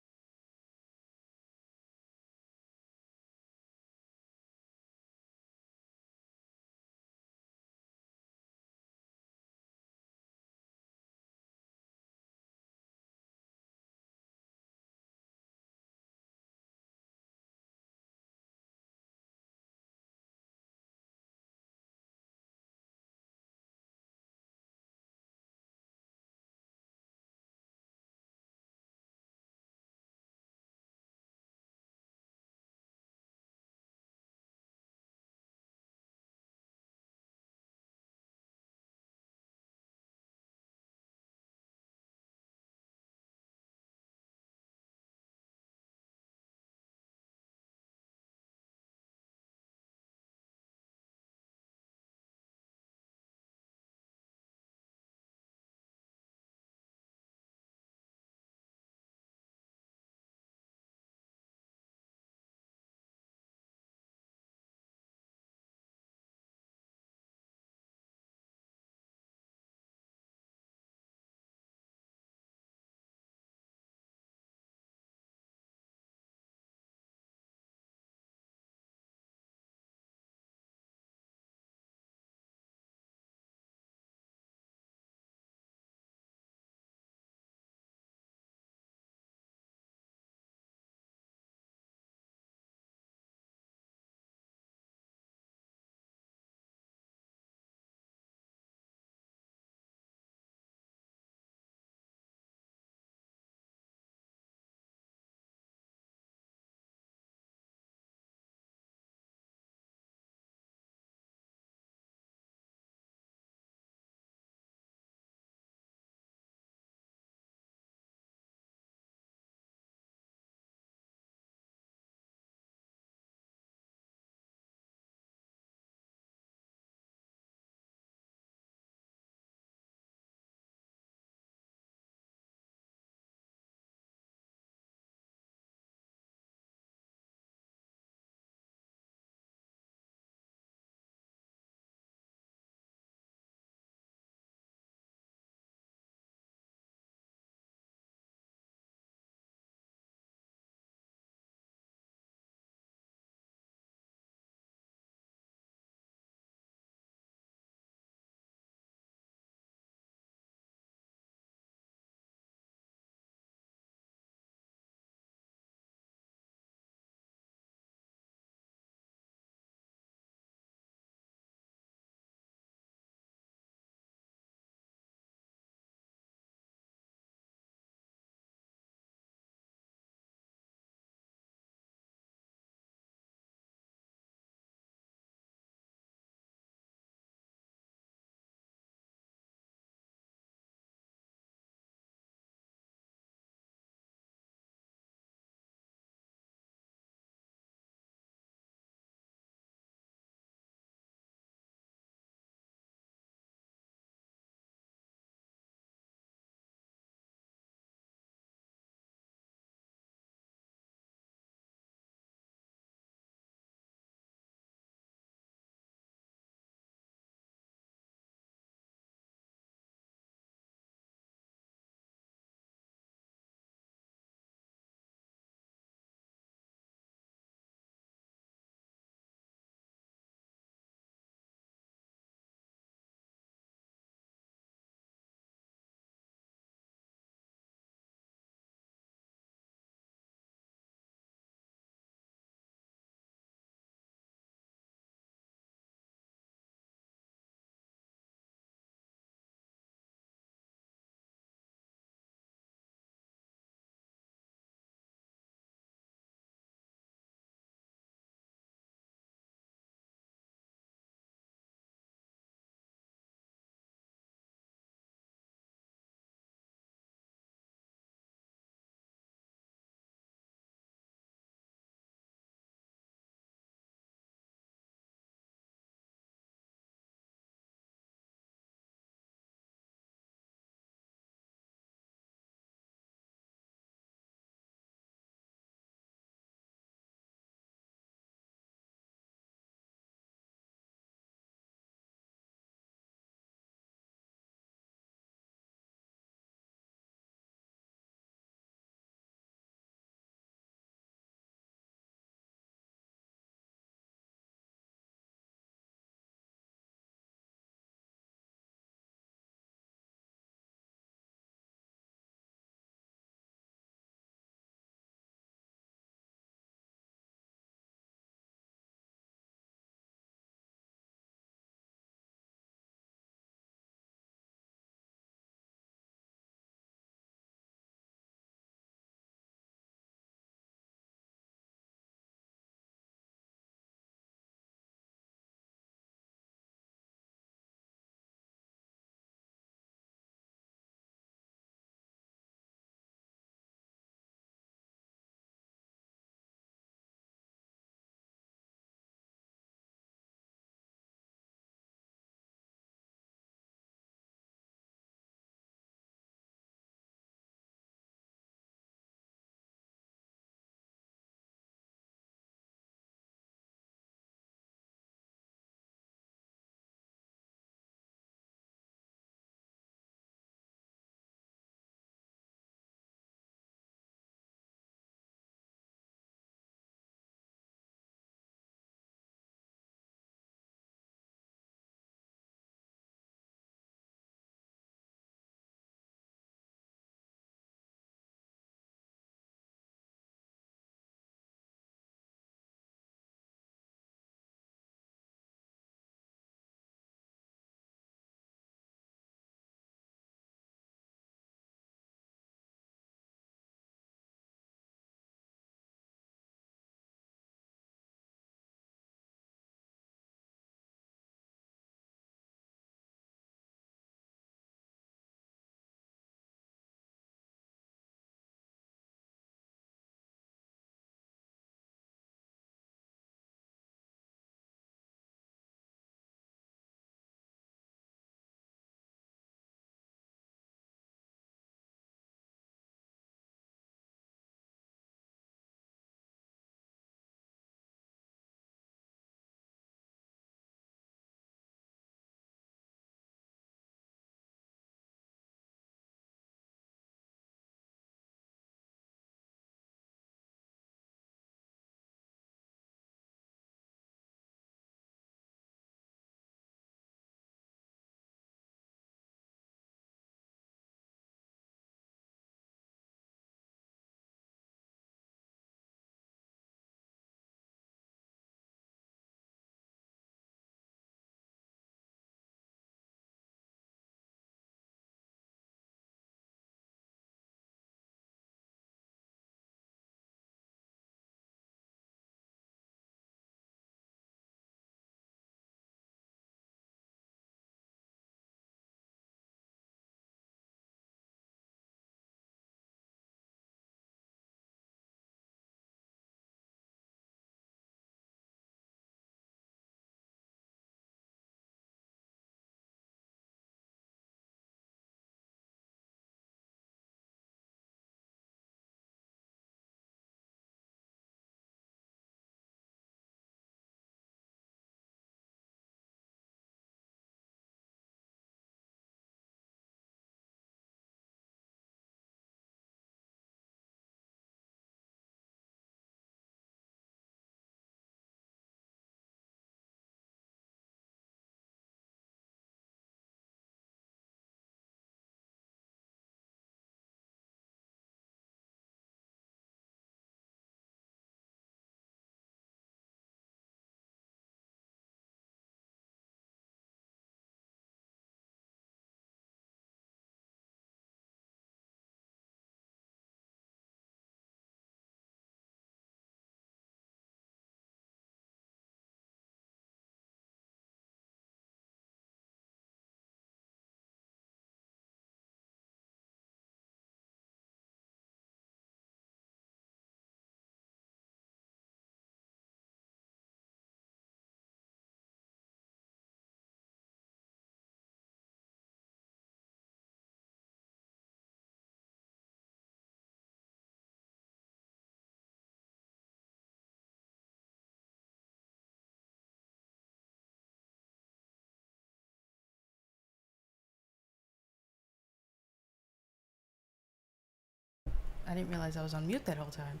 I didn't realize I was on mute that whole time.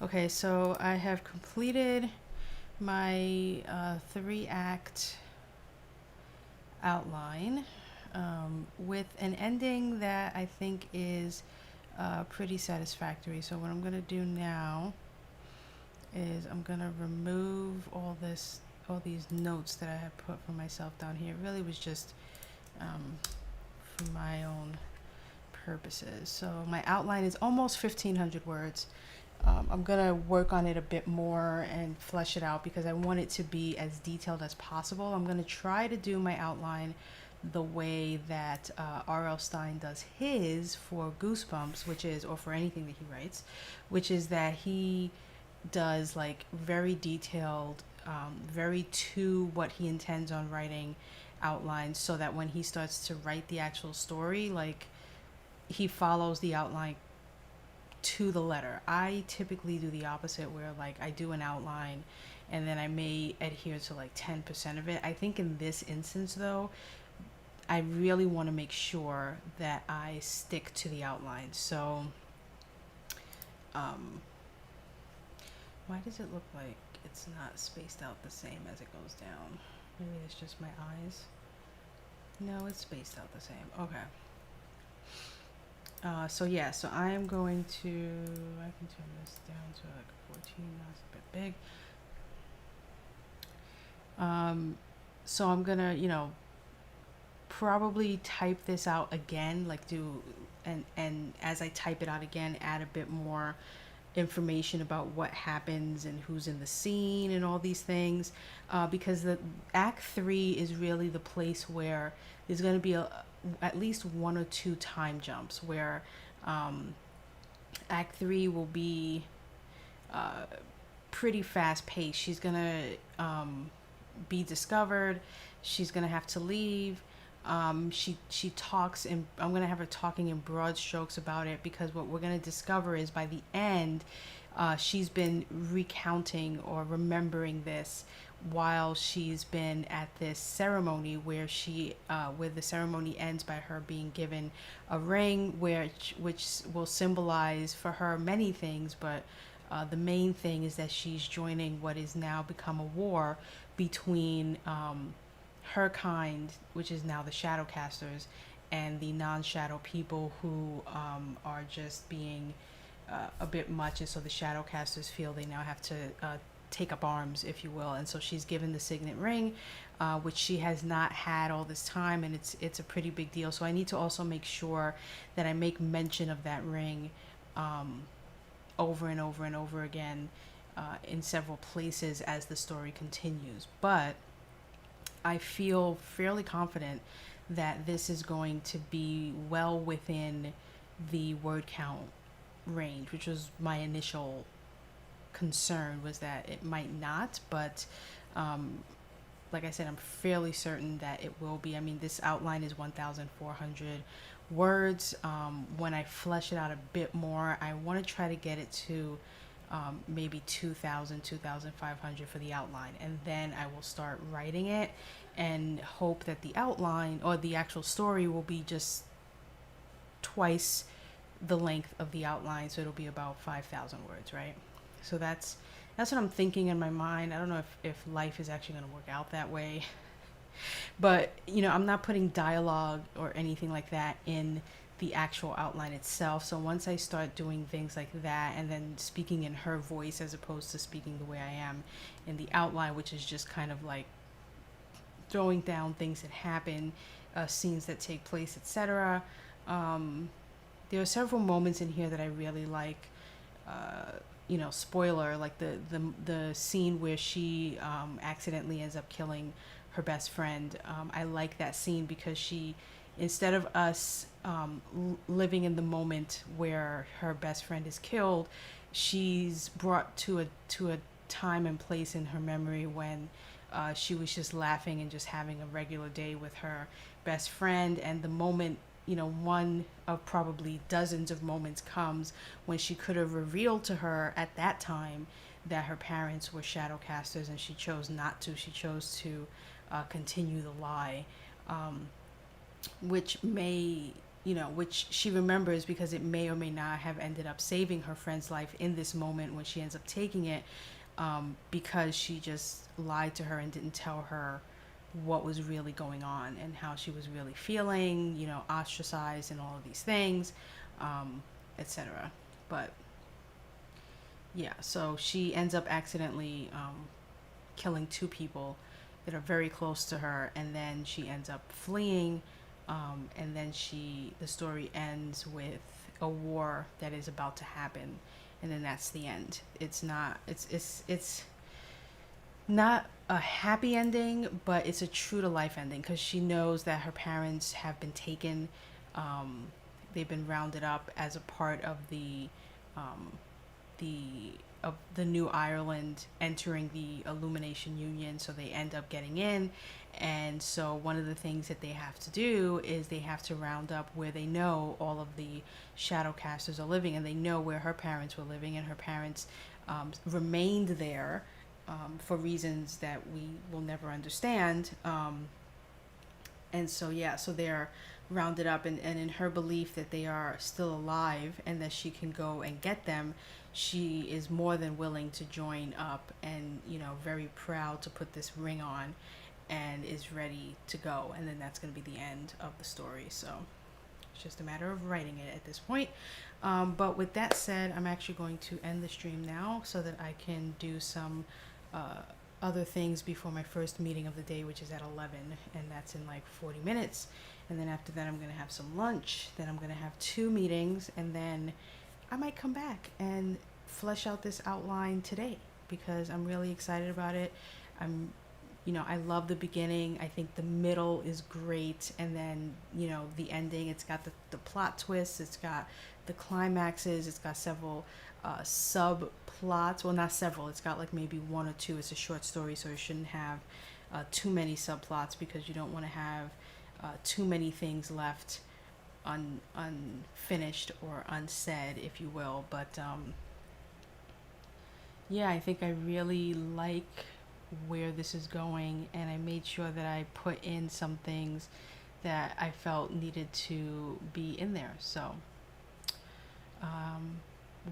Okay, so I have completed my 3-act outline with an ending that I think is pretty satisfactory. So what I'm going to do now is I'm going to remove all these notes that I had put for myself down here. It really was just for my own purposes. So my outline is almost 1,500 words. I'm gonna work on it a bit more and flesh it out because I want it to be as detailed as possible. I'm gonna try to do my outline the way that R.L. Stine does his for Goosebumps, which is, or for anything that he writes, which is that he does like very detailed, very to what he intends on writing outlines, so that when he starts to write the actual story, like he follows the outline to the letter. I typically do the opposite, where like I do an outline and then I may adhere to like 10% of it. I think in this instance though, I really want to make sure that I stick to the outline. So why does it look like it's not spaced out the same as it goes down? Maybe it's just my eyes. No, it's spaced out the same. Okay. So yeah, so I am going to, I can turn this down to like 14, that's a bit big. So I'm gonna, probably type this out again, like and as I type it out again, add a bit more information about what happens and who's in the scene and all these things, because the Act 3 is really the place where there's going to be at least 1 or 2 time jumps where Act 3 will be pretty fast paced. She's going to be discovered. She's going to have to leave. She talks, and I'm going to have her talking in broad strokes about it, because what we're going to discover is by the end, she's been recounting or remembering this while she's been at this ceremony where where the ceremony ends by her being given a ring, which will symbolize for her many things, but the main thing is that she's joining what is now become a war between her kind, which is now the Shadowcasters, and the non-Shadow people who are just being a bit much, and so the Shadowcasters feel they now have to take up arms, if you will. And so she's given the signet ring, which she has not had all this time, and it's a pretty big deal. So I need to also make sure that I make mention of that ring over and over and over again in several places as the story continues. But I feel fairly confident that this is going to be well within the word count range, which was my initial concern, was that it might not, but like I said, I'm fairly certain that it will be. I mean, this outline is 1,400 words. When I flesh it out a bit more, I want to try to get it to maybe 2,000, 2,500 for the outline, and then I will start writing it and hope that the outline or the actual story will be just twice the length of the outline, so it'll be about 5,000 words, right? So that's what I'm thinking in my mind. I don't know if life is actually going to work out that way, but I'm not putting dialogue or anything like that in the actual outline itself. So once I start doing things like that, and then speaking in her voice as opposed to speaking the way I am in the outline, which is just kind of like throwing down things that happen, scenes that take place, etc. There are several moments in here that I really like. Spoiler, like the scene where she accidentally ends up killing her best friend. I like that scene because she, instead of us living in the moment where her best friend is killed, she's brought to a time and place in her memory when she was just laughing and just having a regular day with her best friend. And the moment, one of probably dozens of moments, comes when she could have revealed to her at that time that her parents were Shadowcasters, and she chose not to. She chose to continue the lie, which may which she remembers because it may or may not have ended up saving her friend's life in this moment when she ends up taking it, because she just lied to her and didn't tell her what was really going on and how she was really feeling, ostracized and all of these things, etc. But yeah, so she ends up accidentally killing two people that are very close to her, and then she ends up fleeing, and then the story ends with a war that is about to happen, and then that's the end. It's not a happy ending, but it's a true to life ending because she knows that her parents have been taken. They've been rounded up as a part of um, the New Ireland entering the Illumination Union, so they end up getting in. And so one of the things that they have to do is they have to round up where they know all of the Shadowcasters are living, and they know where her parents were living, and her parents remained there for reasons that we will never understand. And so, yeah, so they're rounded up, and in her belief that they are still alive and that she can go and get them, she is more than willing to join up and, very proud to put this ring on and is ready to go. And then that's going to be the end of the story. So it's just a matter of writing it at this point. But with that said, I'm actually going to end the stream now so that I can do some other things before my first meeting of the day, which is at 11, and that's in like 40 minutes. And then after that, I'm going to have some lunch. Then I'm going to have 2 meetings, and then I might come back and flesh out this outline today because I'm really excited about it. I love the beginning. I think the middle is great. And then, the ending, it's got the plot twists, it's got the climaxes, it's got several subplots. Well, not several, it's got like maybe 1 or 2. It's a short story, so it shouldn't have too many subplots because you don't want to have too many things left unfinished or unsaid, if you will. But yeah, I think I really like where this is going, and I made sure that I put in some things that I felt needed to be in there. So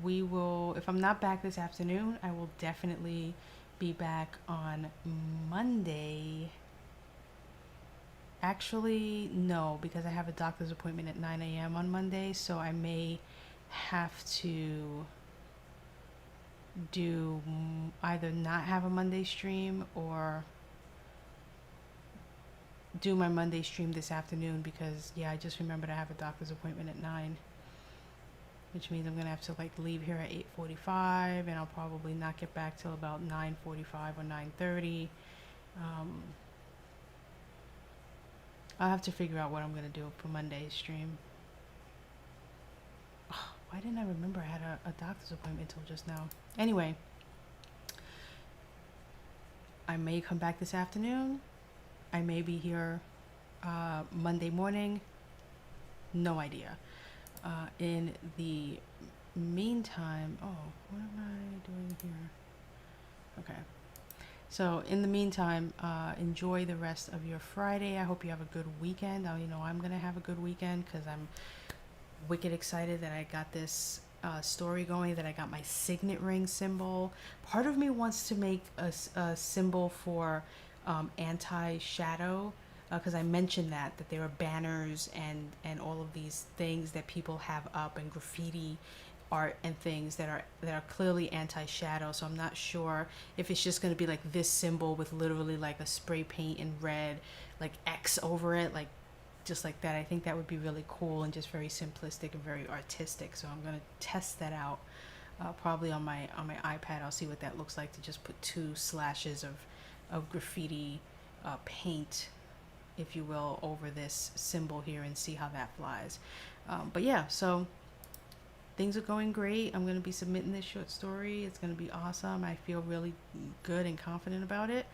we will, if I'm not back this afternoon, I will definitely be back on Monday. Actually, no, because I have a doctor's appointment at 9 a.m. on Monday, so I may have to do either not have a Monday stream or do my Monday stream this afternoon because, yeah, I just remembered I have a doctor's appointment at 9, which means I'm going to have to leave here at 8:45, and I'll probably not get back till about 9:45 or 9:30. I'll have to figure out what I'm going to do for Monday's stream. Oh, why didn't I remember I had a doctor's appointment until just now? Anyway, I may come back this afternoon. I may be here Monday morning. No idea. In the meantime, what am I doing here? Okay. So in the meantime, enjoy the rest of your Friday. I hope you have a good weekend. I'm going to have a good weekend because I'm wicked excited that I got this story going, that I got my signet ring symbol. Part of me wants to make a symbol for anti-shadow because I mentioned that there are banners and all of these things that people have up and graffiti art and things that are clearly anti-shadow. So I'm not sure if it's just going to be like this symbol with literally like a spray paint in red, like X over it, like just like that. I think that would be really cool and just very simplistic and very artistic. So I'm going to test that out probably on my iPad. I'll see what that looks like to just put 2 slashes of graffiti paint, if you will, over this symbol here and see how that flies. But yeah, so things are going great. I'm going to be submitting this short story. It's going to be awesome. I feel really good and confident about it.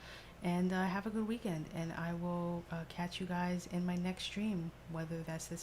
And have a good weekend. And I will catch you guys in my next stream, whether that's this